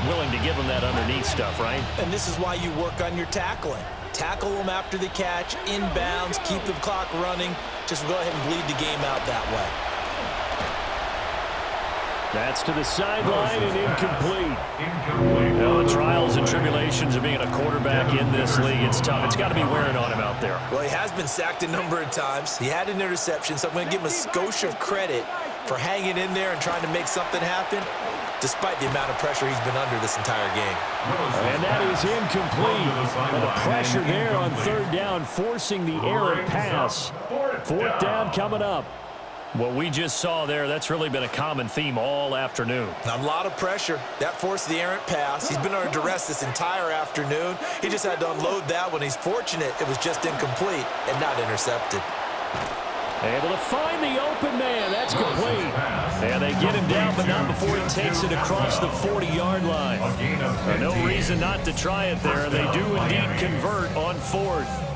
Speaker 1: willing to give them that underneath stuff, right?
Speaker 2: And this is why you work on your tackling. Tackle them after the catch, inbounds, keep the clock running. Just go ahead and bleed the game out that way.
Speaker 1: That's to the sideline and incomplete. Well, the trials and tribulations of being a quarterback in this league, it's tough. It's got to be wearing on him out there.
Speaker 2: Well, he has been sacked a number of times. He had an interception, so I'm going to give him a skosh of credit for hanging in there and trying to make something happen, despite the amount of pressure he's been under this entire game.
Speaker 1: And that is incomplete. And the pressure there on 3rd down, forcing the errant pass. 4th down coming up. What we just saw there, that's really been a common theme all afternoon.
Speaker 2: A lot of pressure. That forced the errant pass. He's been under duress this entire afternoon. He just had to unload that one. He's fortunate it was just incomplete and not intercepted.
Speaker 1: Able to find the open man. That's complete. And they get him down, but not before he takes it across the 40-yard line. No reason not to try it there. They do indeed convert on 4th.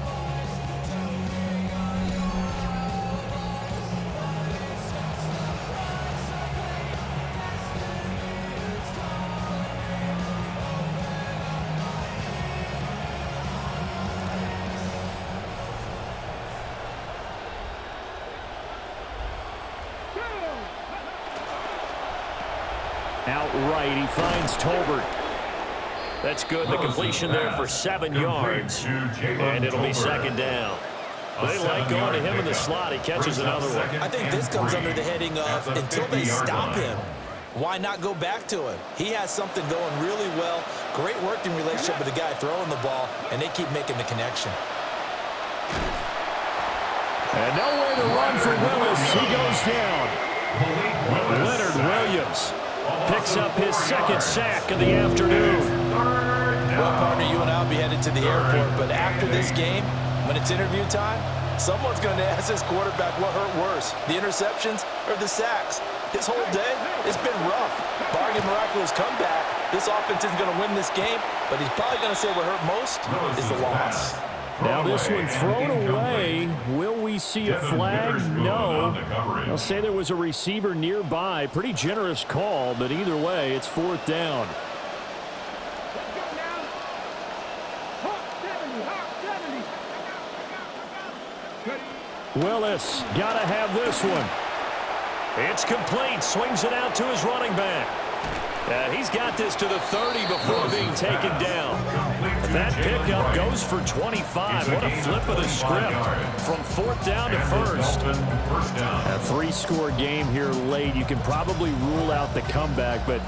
Speaker 1: Outright, he finds Tolbert. That's good. The completion there for 7 yards. And it'll be 2nd down. They like going to him in the slot. He catches another one.
Speaker 2: I think this comes under the heading of until they stop him, why not go back to him? He has something going really well. Great working relationship with the guy throwing the ball, and they keep making the connection.
Speaker 1: And nowhere to run for Willis. He goes down. Leonard Williams picks up his 2nd sack of the afternoon.
Speaker 2: Well, partner, you and I will be headed to the airport, but after this game, when it's interview time, someone's going to ask this quarterback what hurt worse, the interceptions or the sacks. His whole day, it's been rough. Barring a miraculous comeback, this offense isn't going to win this game, but he's probably going to say what hurt most is the loss.
Speaker 1: Now this one thrown away. Will we see a flag? No. I'll say there was a receiver nearby. Pretty generous call, but either way, it's 4th down. Willis, gotta have this one. It's complete. Swings it out to his running back. He's got this to the 30 before being taken down. That pickup goes for 25. What a flip of the script from 4th down to 1st. A 3-score game here late. You can probably rule out the comeback, but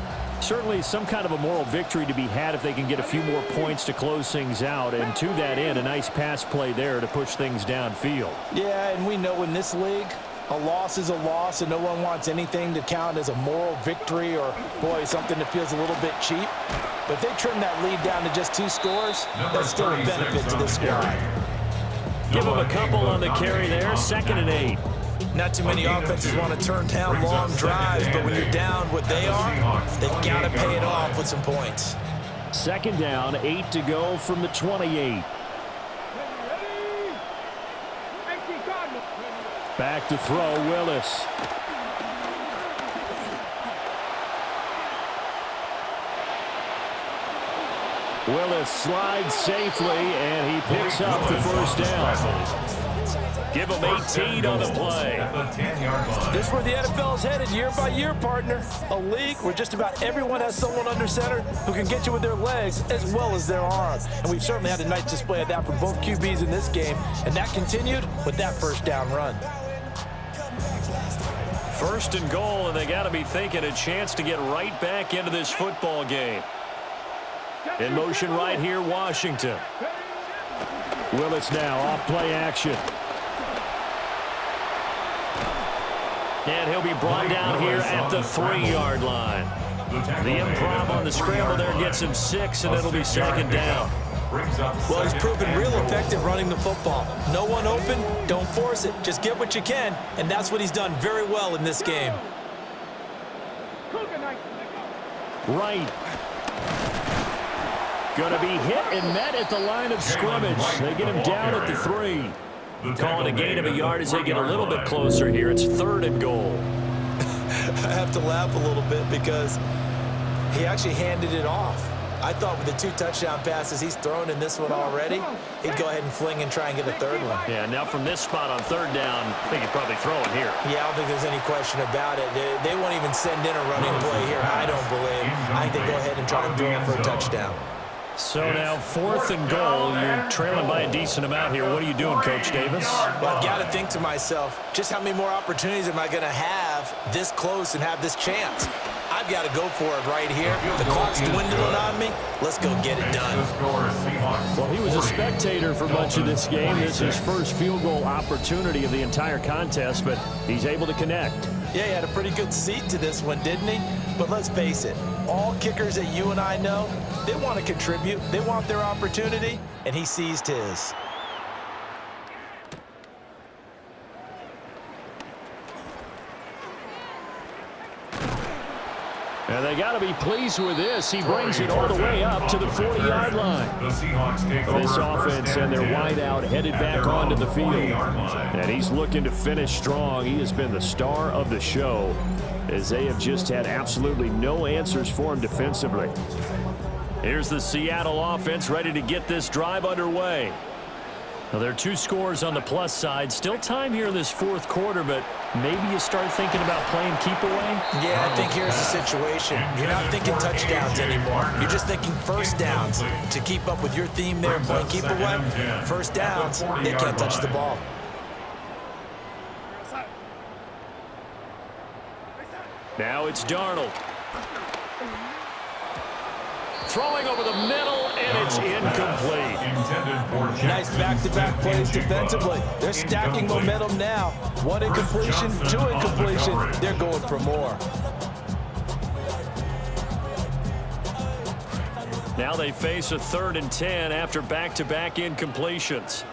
Speaker 1: certainly some kind of a moral victory to be had if they can get a few more points to close things out. And to that end, a nice pass play there to push things downfield.
Speaker 2: Yeah, and we know in this league, a loss is a loss, and no one wants anything to count as a moral victory or, boy, something that feels a little bit cheap. But they trim that lead down to just 2 scores. That's still a benefit to this squad.
Speaker 1: Give them a couple on the carry there. 2nd and 8.
Speaker 2: Not too many offenses want to turn down long drives, but when you're down what they are, they've got to pay it off with some points.
Speaker 1: 2nd down, 8 to go from the 28. Back to throw, Willis. Willis slides safely, and he picks up the first down. Give him 18 on the play.
Speaker 2: This is where the NFL is headed year by year, partner. A league where just about everyone has someone under center who can get you with their legs as well as their arms. And we've certainly had a nice display of that from both QBs in this game. And that continued with that first down run.
Speaker 1: First and goal, and they got to be thinking a chance to get right back into this football game. In motion right here, Washington. Willis now off play action. And he'll be brought down here at the 3-yard line. The improv on the scramble there gets him 6, and it'll be second down.
Speaker 2: Well, he's proven real effective running the football. No one open, don't force it. Just get what you can, and that's what he's done very well in this game.
Speaker 1: Right. Going to be hit and met at the line of scrimmage. They get him down at the 3. Calling a gain of a yard as they get a little bit closer here. It's 3rd and goal.
Speaker 2: I have to laugh a little bit because he actually handed it off. I thought with the 2 touchdown passes he's thrown in this one already, he'd go ahead and fling and try and get a 3rd one.
Speaker 1: Yeah, now from this spot on 3rd down, I think he'd probably throw it here.
Speaker 2: Yeah, I don't think there's any question about it. They won't even send in a running play here, I don't believe. I think they go ahead and try and throw it for a touchdown.
Speaker 1: So now 4th and goal. You're trailing by a decent amount here. What are you doing, Coach Davis?
Speaker 2: Well, I've got to think to myself, just how many more opportunities am I going to have this close and have this chance? I've got to go for it right here. The clock's dwindling on me. Let's go get it done.
Speaker 1: Well, he was a spectator for much of this game. This is his first field goal opportunity of the entire contest, but he's able to connect.
Speaker 2: Yeah, he had a pretty good seat to this one, didn't he? But let's face it, all kickers that you and I know, they want to contribute. They want their opportunity, and he seized his.
Speaker 1: And they got to be pleased with this. He brings it all the way up to the 40-yard line. This offense and their wideout headed back onto the field. And he's looking to finish strong. He has been the star of the show, as they have just had absolutely no answers for him defensively. Here's the Seattle offense ready to get this drive underway. Now, there are 2 scores on the plus side. Still time here in this 4th quarter, but maybe you start thinking about playing keep away?
Speaker 2: Yeah, I think here's the situation. You're not thinking touchdowns anymore. You're just thinking first downs. To keep up with your theme there, playing keep away, first downs, they can't touch the ball.
Speaker 1: Now it's Darnold. Throwing over the middle, and it's incomplete.
Speaker 2: Nice back-to-back plays defensively. They're stacking momentum now. 1 incompletion, 2 incompletion. They're going for more.
Speaker 1: Now they face a 3rd and 10 after back-to-back incompletions.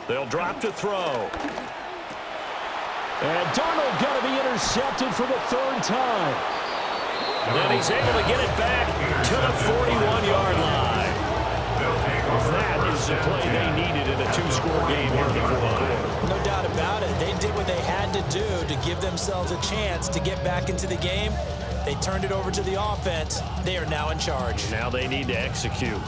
Speaker 1: They'll drop to throw. And Darnold going to be intercepted for the 3rd time. And he's able to get it back to the 41-yard line. That is the play they needed in a 2-score game here in the 4th quarter.
Speaker 2: No doubt about it. They did what they had to do to give themselves a chance to get back into the game. They turned it over to the offense. They are now in charge.
Speaker 1: Now they need to execute.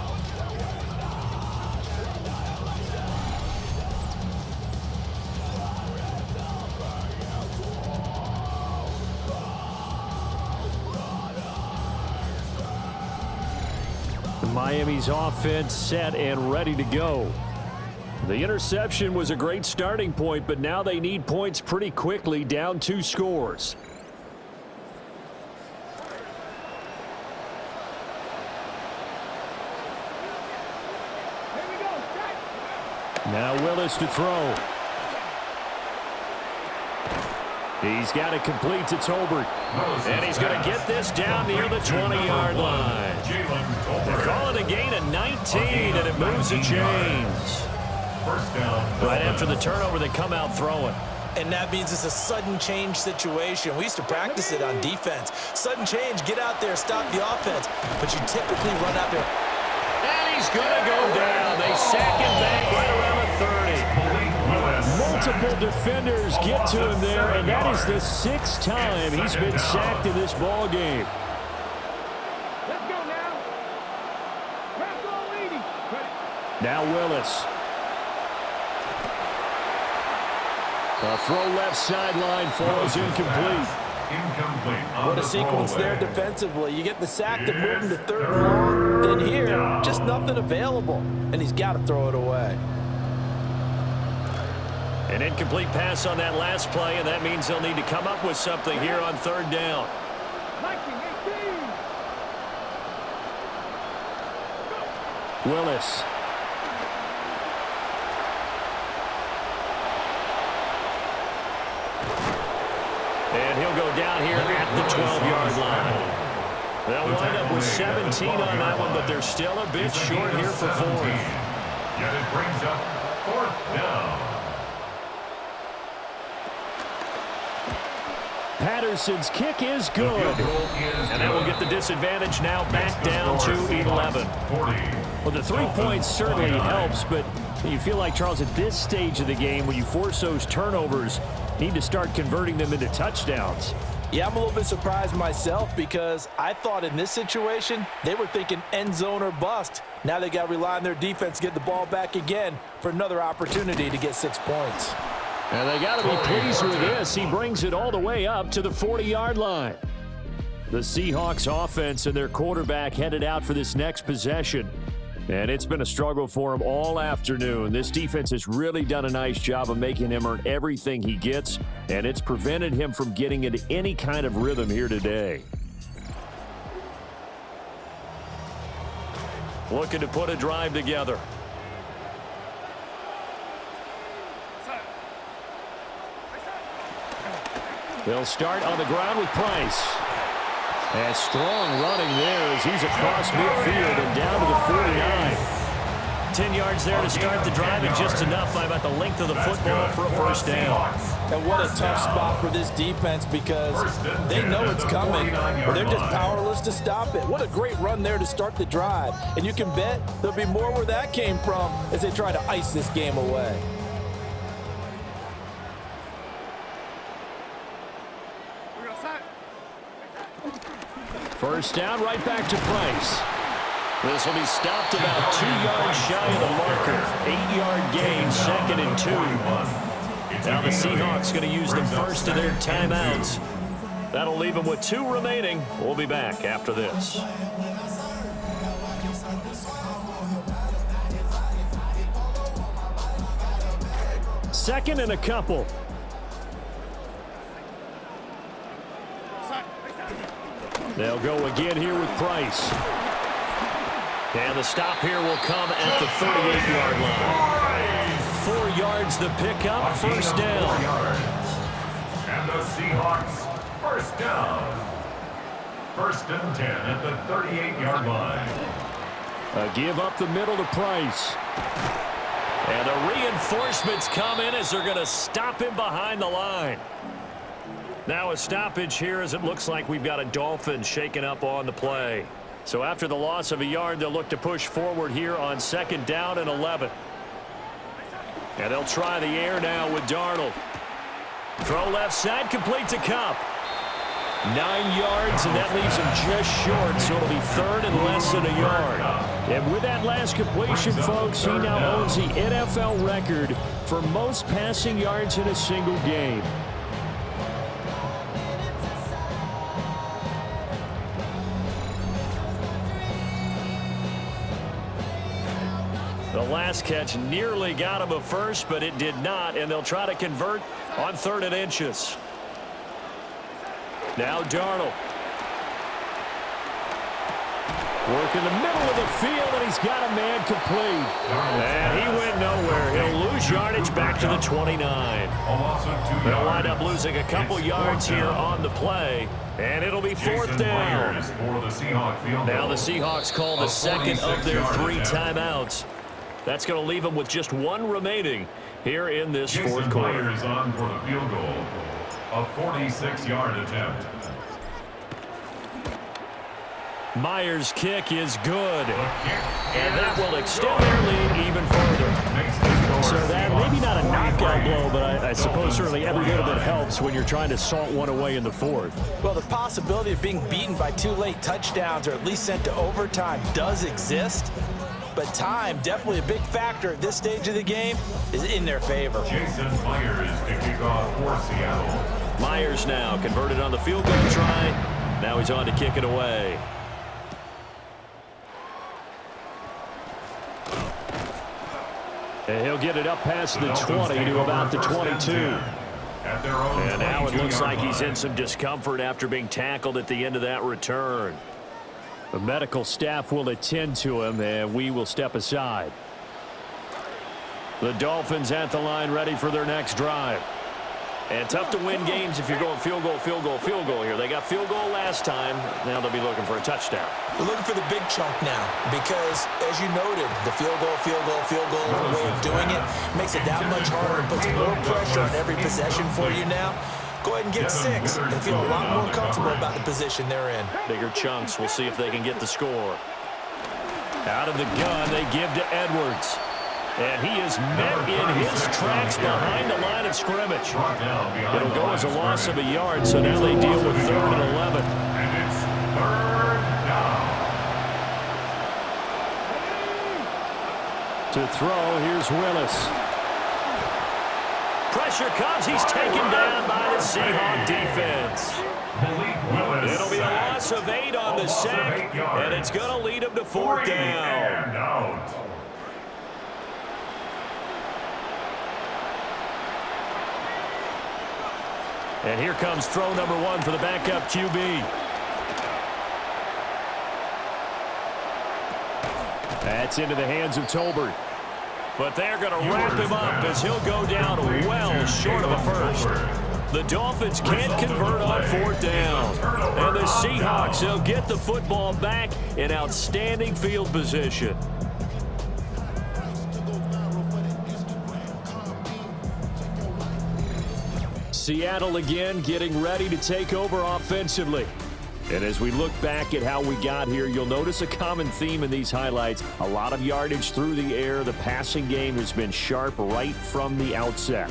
Speaker 1: Miami's offense set and ready to go. The interception was a great starting point, but now they need points pretty quickly, down 2 scores. Now Willis to throw. He's got it complete to Tolbert. And he's going to get this down near the 20-yard line. They call it a gain of 19, and it moves the chains. Right after the turnover, they come out throwing.
Speaker 2: And that means it's a sudden change situation. We used to practice it on defense. Sudden change, get out there, stop the offense. But you typically run out there.
Speaker 1: And he's going to go down. They sack him back right around the 30. Multiple defenders get to him there, and that is the 6th time he's been sacked in this ball game.
Speaker 7: Let's go now. Press all 80.
Speaker 1: Now Willis. A throw left sideline falls incomplete.
Speaker 2: What a sequence there defensively. You get the sack to move him to 3rd and long. Then here, just nothing available. And he's got to throw it away.
Speaker 1: An incomplete pass on that last play, and that means they'll need to come up with something here on 3rd down.
Speaker 7: 19-18.
Speaker 1: Willis. And he'll go down here at the 12-yard line. They'll wind up with 17 on that one, but they're still a bit short here for 4th.
Speaker 3: Yet it brings up 4th down.
Speaker 1: Patterson's kick is good. And that will get the disadvantage now back down to 11. Well, the 3 points certainly helps, but you feel like, Charles, at this stage of the game, when you force those turnovers, need to start converting them into touchdowns.
Speaker 2: Yeah, I'm a little bit surprised myself because I thought in this situation they were thinking end zone or bust. Now they got to rely on their defense to get the ball back again for another opportunity to get 6 points.
Speaker 1: And they got to be pleased with this. He brings it all the way up to the 40-yard line. The Seahawks offense and their quarterback headed out for this next possession. And it's been a struggle for him all afternoon. This defense has really done a nice job of making him earn everything he gets, and it's prevented him from getting into any kind of rhythm here today. Looking to put a drive together. They'll start on the ground with Price. And strong running there as he's across midfield and down to the 49. 10 yards there to start the drive, and just enough by about the length of the football for a 1st down.
Speaker 2: And what a tough spot for this defense because they know it's coming, but they're just powerless to stop it. What a great run there to start the drive. And you can bet there'll be more where that came from as they try to ice this game away.
Speaker 1: First down, right back to Price. This will be stopped about 2 yards shy of the marker. 8-yard gain, 2nd and 2. Now the Seahawks going to use the first of their timeouts. That'll leave them with 2 remaining. We'll be back after this. Second and a couple. They'll go again here with Price. And the stop here will come at the 38-yard line. 4 yards the pickup, 1st down.
Speaker 3: And the Seahawks, 1st down. 1st and 10 at the 38-yard line.
Speaker 1: A give up the middle to Price. And the reinforcements come in as they're going to stop him behind the line. Now a stoppage here as it looks like we've got a Dolphins shaken up on the play. So after the loss of a yard, they'll look to push forward here on 2nd down and 11. And they'll try the air now with Darnold. Throw left side, complete to Cup. 9 yards, and that leaves him just short, so it'll be 3rd and less than a yard. And with that last completion, folks, he now owns the NFL record for most passing yards in a single game. The last catch nearly got him a first, but it did not, and they'll try to convert on 3rd and inches. Now Darnold. Work in the middle of the field, and he's got a man complete. And he went nowhere. He'll lose yardage back to the 29. They'll wind up losing a couple yards here on the play, and it'll be 4th down. Now the Seahawks call the 2nd of their 3 timeouts. That's going to leave them with just 1 remaining here in this 4th quarter.
Speaker 3: Myers on for the field goal. A 46-yard attempt.
Speaker 1: Myers' kick is good. And that will extend their lead even further. So that maybe not a knockout blow so, but I suppose certainly every little bit helps when you're trying to salt one away in the fourth.
Speaker 2: Well, the possibility of being beaten by 2 late touchdowns or at least sent to overtime does exist, but time, definitely a big factor at this stage of the game, is in their favor.
Speaker 3: Jason Myers to kick off for Seattle.
Speaker 1: Myers now converted on the field goal try. Now he's on to kick it away. And he'll get it up past the 20 to about the 22. And now it looks like he's in some discomfort after being tackled at the end of that return. The medical staff will attend to him, and we will step aside. The Dolphins at the line, ready for their next drive. And tough to win games if you're going field goal, field goal, field goal here. They got field goal last time. Now they'll be looking for a touchdown.
Speaker 2: We're looking for the big chunk now because, as you noted, the field goal way of doing it makes it that much harder and puts more pressure on every possession for you now. Go ahead and get 6 and feel a lot more comfortable about the position they're in.
Speaker 1: Bigger chunks. We'll see if they can get the score. Out of the gun, they give to Edwards. And he is met in his tracks behind the line of scrimmage. It'll go as a loss of a yard, so now they deal with 3rd and 11.
Speaker 3: And it's 3rd down.
Speaker 1: To throw, here's Willis. Pressure comes. He's taken down by the Seahawks defense.
Speaker 3: Malik Willis.
Speaker 1: It'll be a loss of 8 on the sack, and it's going to lead him to 4th down.
Speaker 3: And out.
Speaker 1: And here comes throw number 1 for the backup QB. That's into the hands of Tolbert. But they're going to wrap him up as he'll go down well short of a first. The Dolphins can't convert on 4th down. And the Seahawks will get the football back in outstanding field position. Seattle again getting ready to take over offensively. And as we look back at how we got here, you'll notice a common theme in these highlights. A lot of yardage through the air. The passing game has been sharp right from the outset.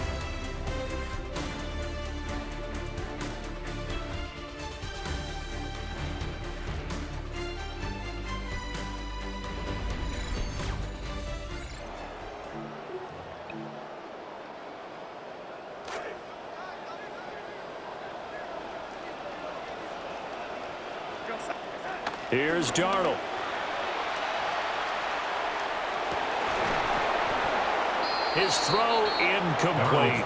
Speaker 1: Here's Darnold. His throw incomplete.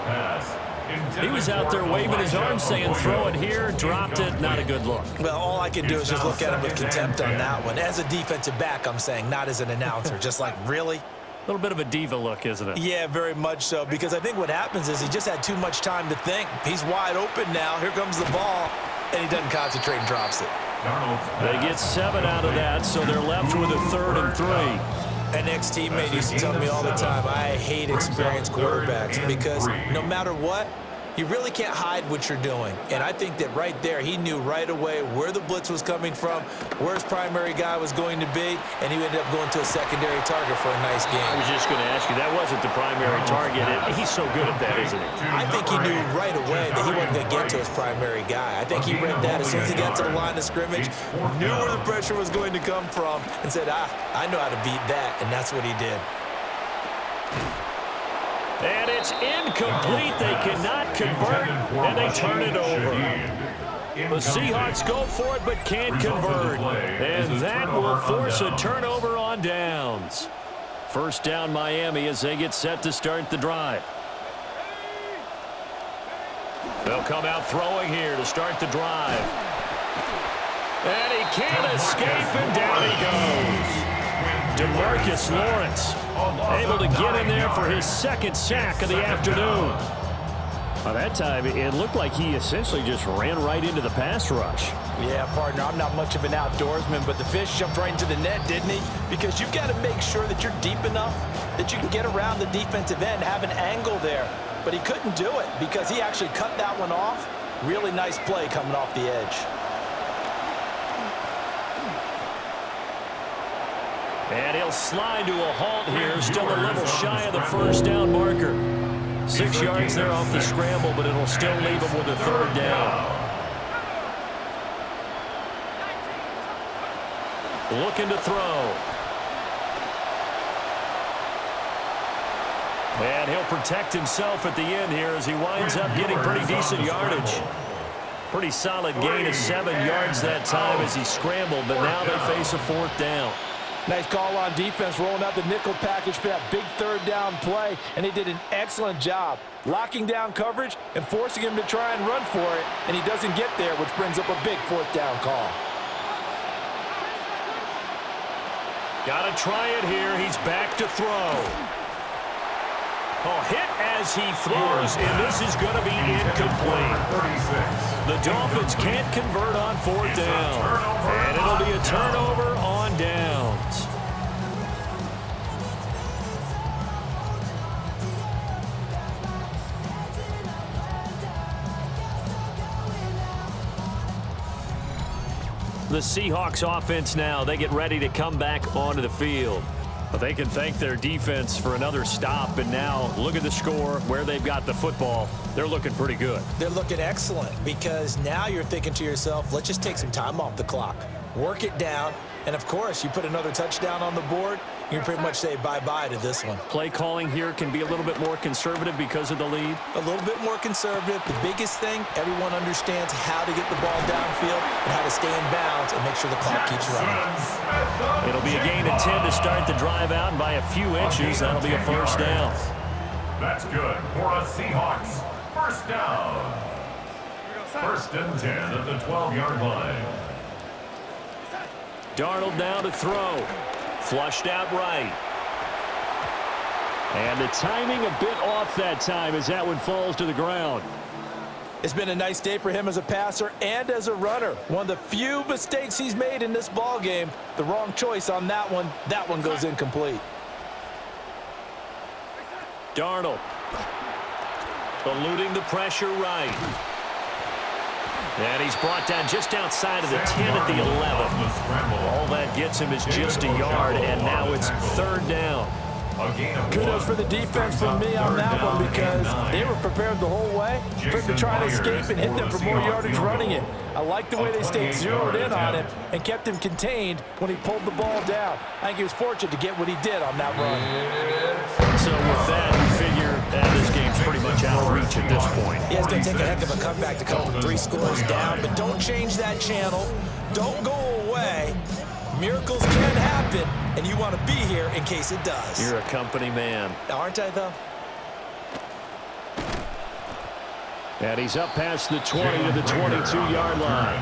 Speaker 1: He was out there waving his arms saying throw it here, dropped it, not a good look.
Speaker 2: Well, all I can do is just look at him with contempt on that one. As a defensive back, I'm saying, not as an announcer. Just like, really?
Speaker 1: A little bit of a diva look, isn't it?
Speaker 2: Yeah, very much so, because I think what happens is he just had too much time to think. He's wide open now. Here comes the ball, and he doesn't concentrate and drops it.
Speaker 1: They get 7 out of that, so they're left with a 3rd and 3.
Speaker 2: An ex-teammate used to tell me all the time, I hate experienced quarterbacks because no matter what, you really can't hide what you're doing. And I think that right there, he knew right away where the blitz was coming from, where his primary guy was going to be, and he ended up going to a secondary target for a nice game.
Speaker 1: I was just going to ask you, that wasn't the primary target. He's so good at that, isn't he?
Speaker 2: I think he knew right away that he wasn't going to get to his primary guy. I think he read that as soon as he got to the line of scrimmage, knew where the pressure was going to come from, and said, I know how to beat that, and that's what he did.
Speaker 1: And it's incomplete. They cannot convert, and they turn it over. The Seahawks go for it, but can't convert. And that will force a turnover on downs. 1st down, Miami, as they get set to start the drive. They'll come out throwing here to start the drive. And he can't escape, and down he goes. DeMarcus Lawrence able to get in there for his 2nd sack of the afternoon. By that time, it looked like he essentially just ran right into the pass rush.
Speaker 2: Yeah, partner, I'm not much of an outdoorsman, but the fish jumped right into the net, didn't he? Because you've got to make sure that you're deep enough that you can get around the defensive end, have an angle there. But he couldn't do it because he actually cut that one off. Really nice play coming off the edge. And he'll slide to a halt here, still a little shy of the 1st down marker.
Speaker 1: 6 yards there off the scramble, but it'll still leave them with a third down. Looking to throw. And he'll protect himself at the end here as he winds up getting pretty decent yardage. Pretty solid gain of 7 yards that time as he scrambled, but now they face a 4th down.
Speaker 2: Nice call on defense, rolling out the nickel package for that big third down play, and he did an excellent job locking down coverage and forcing him to try and run for it, and he doesn't get there, which brings up a big 4th down call.
Speaker 1: Got to try it here. He's back to throw. Oh, hit as he throws, and this is going to be incomplete. The Dolphins can't convert on 4th down, and it'll be a turnover on downs. The Seahawks offense now, they get ready to come back onto the field. But they can thank their defense for another stop, and now look at the score, where they've got the football. They're looking pretty good.
Speaker 2: They're looking excellent because now you're thinking to yourself, let's just take some time off the clock, work it down, and of course, you put another touchdown on the board, you can pretty much say bye-bye to this one.
Speaker 1: Play calling here can be a little bit more conservative because of the lead.
Speaker 2: A little bit more conservative. The biggest thing, everyone understands how to get the ball downfield and how to stay in bounds and make sure the clock keeps running.
Speaker 1: It'll be a gain of 10 to start the drive out, and by a few inches, that'll be a 1st down.
Speaker 3: That's good for a Seahawks 1st down. 1st and 10 at the 12-yard line.
Speaker 1: Darnold now to throw. Flushed out right. And the timing a bit off that time as that one falls to the ground.
Speaker 2: It's been a nice day for him as a passer and as a runner. One of the few mistakes he's made in this ball game. The wrong choice on that one. That one goes incomplete.
Speaker 1: Darnold. Eluding the pressure right. And he's brought down just outside of the 10 at the 11. All that gets him is just a yard, and now it's 3rd down.
Speaker 2: Kudos for the defense from me on that one because they were prepared the whole way for him to try and escape and hit them for more yardage running it. I like the way they stayed zeroed in on him and kept him contained when he pulled the ball down. I think he was fortunate to get what he did on that run.
Speaker 1: So with that, we figure this game's pretty much out of reach at this point.
Speaker 2: Yeah, it's going to take a heck of a comeback to come from 3 scores down, but don't change that channel. Don't go away. Miracles can happen, and you want to be here in case it does.
Speaker 1: You're a company man.
Speaker 2: Aren't I, though?
Speaker 1: And he's up past the 20 to the 22-yard line.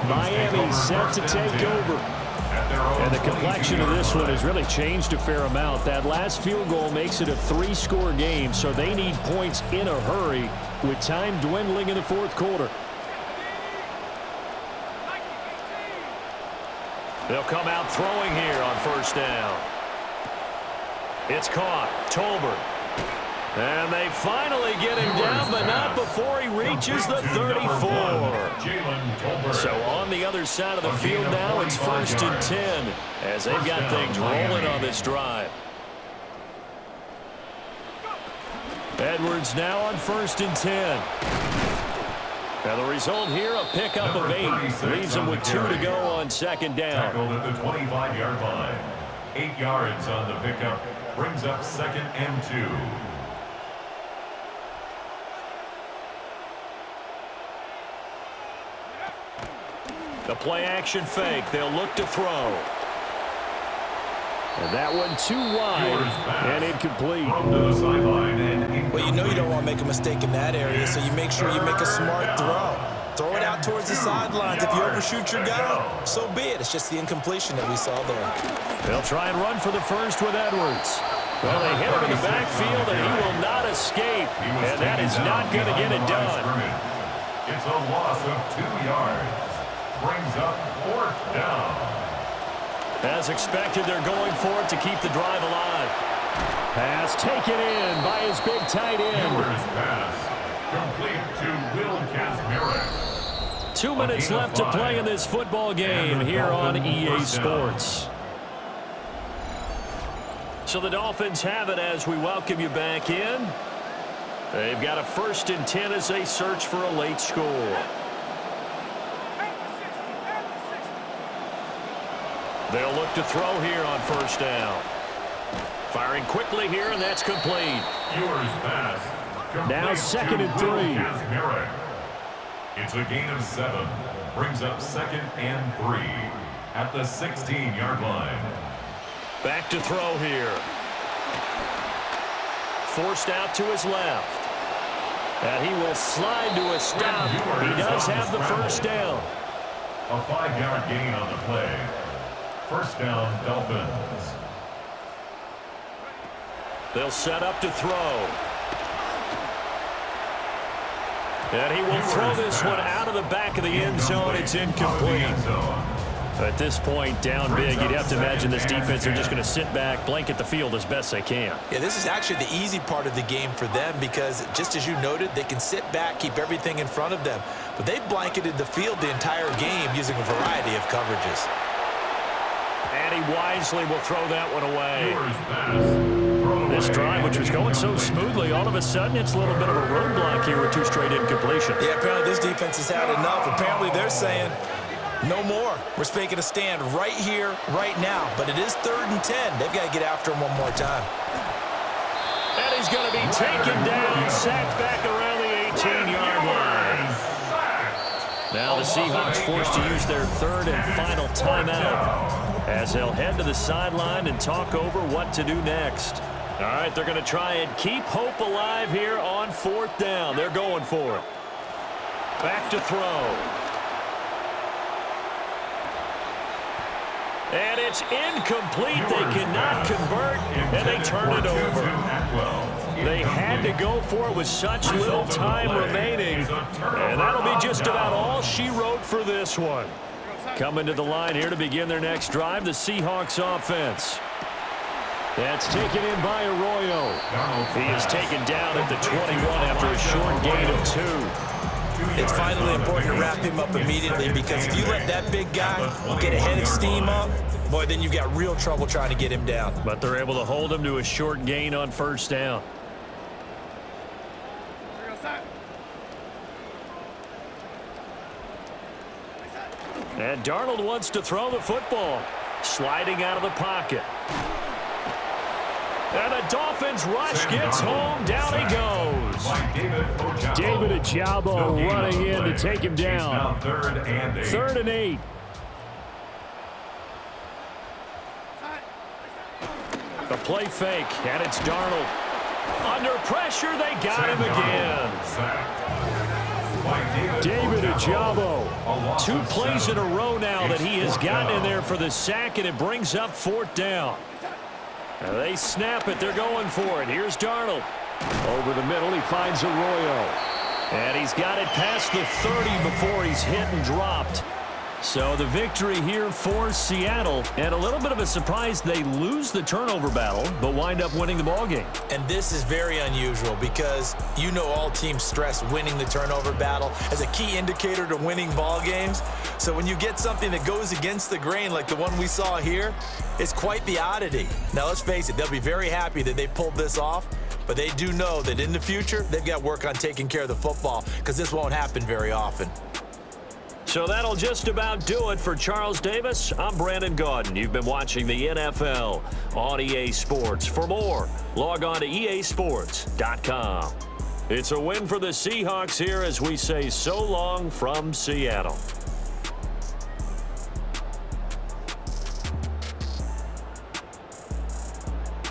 Speaker 1: Miami set to take over. And the complexion of this one has really changed a fair amount. That last field goal makes it a 3-score game, so they need points in a hurry with time dwindling in the 4th quarter. They'll come out throwing here on 1st down. It's caught. Tolbert. And they finally get him down, but not before he reaches the 34. So on the other side of the field now, it's 1st and 10 as they've got things rolling on this drive. Edwards now on 1st and 10. Now the result here, a pickup of 8. Leaves him with 2 to go on 2nd down.
Speaker 3: Tackled at the 25-yard line. 8 yards on the pickup. Brings up 2nd and 2.
Speaker 1: The play action fake. They'll look to throw. And that one too wide and incomplete.
Speaker 2: Well, you know you don't want to make a mistake in that area, so you make sure you make a smart throw. Throw it out towards the sidelines. If you overshoot your guy, so be it. It's just the incompletion that we saw there.
Speaker 1: They'll try and run for the 1st with Edwards. Well, they hit him in the backfield, and he will not escape. And that is not going to get it done.
Speaker 3: It's a loss of 2 yards. Brings up 4th down.
Speaker 1: As expected, they're going for it to keep the drive alive. Pass taken in by his big tight end.
Speaker 3: Pass complete to Will Kazmarek.
Speaker 1: 2 minutes left to play in this football game here on EA Sports. So the Dolphins have it as we welcome you back in. They've got a 1st and 10 as they search for a late score. They'll look to throw here on 1st down. Firing quickly here, and that's complete.
Speaker 3: Ewers pass.
Speaker 1: Now 2nd and 3.
Speaker 3: It's a gain of 7. Brings up 2nd and 3 at the 16-yard line.
Speaker 1: Back to throw here. Forced out to his left. And he will slide to a stop. He does have the 1st down.
Speaker 3: A 5-yard gain on the play. 1st down, Dolphins.
Speaker 1: They'll set up to throw. And he will throw this one out of the back of the end zone. It's incomplete. At this point, down big, you'd have to imagine this defense are just going to sit back, blanket the field as best they can.
Speaker 2: Yeah, this is actually the easy part of the game for them because, just as you noted, they can sit back, keep everything in front of them. But they've blanketed the field the entire game using a variety of coverages.
Speaker 1: And he wisely will throw that one away. This drive, which was going so smoothly, all of a sudden it's a little bit of a roadblock here with 2 straight incompletions.
Speaker 2: Yeah, apparently this defense has had enough. Apparently they're saying, no more. We're making a stand right here, right now. But it is 3rd and 10. They've got to get after him one more time.
Speaker 1: And he's going to be taken down, sacked back around the 18-yard line. Now the Seahawks forced to use their 3rd and final timeout as they'll head to the sideline and talk over what to do next. All right, they're going to try and keep hope alive here on 4th down. They're going for it. Back to throw. And it's incomplete. They cannot convert, and they turn it over. They had to go for it with such little time remaining, and that'll be just about all she wrote for this one. Coming to the line here to begin their next drive, the Seahawks offense. That's taken in by Arroyo. He is taken down at the 21 after a short gain of 2.
Speaker 2: It's finally important to wrap him up immediately because if you let that big guy get a head of steam up, boy, then you've got real trouble trying to get him down.
Speaker 1: But they're able to hold him to a short gain on 1st down. And Darnold wants to throw the football. Sliding out of the pocket. And the Dolphins rush gets home. Down he goes. David Ojabo running in to take him down. 3rd and 8. The play fake, and it's Darnold. Under pressure, they got him again. David Ojabo. 2 plays in a row now that he has gotten in there for the sack, and it brings up 4th down. Now they snap it. They're going for it. Here's Darnold. Over the middle, he finds Arroyo. And he's got it past the 30 before he's hit and dropped. So the victory here for Seattle. And a little bit of a surprise, they lose the turnover battle, but wind up winning the ballgame.
Speaker 2: And this is very unusual because you know all teams stress winning the turnover battle as a key indicator to winning ball games. So when you get something that goes against the grain like the one we saw here, it's quite the oddity. Now let's face it, they'll be very happy that they pulled this off, but they do know that in the future they've got work on taking care of the football because this won't happen very often.
Speaker 1: So that'll just about do it for Charles Davis. I'm Brandon Gaudin. You've been watching the NFL on EA Sports. For more, log on to easports.com. It's a win for the Seahawks here as we say so long from Seattle.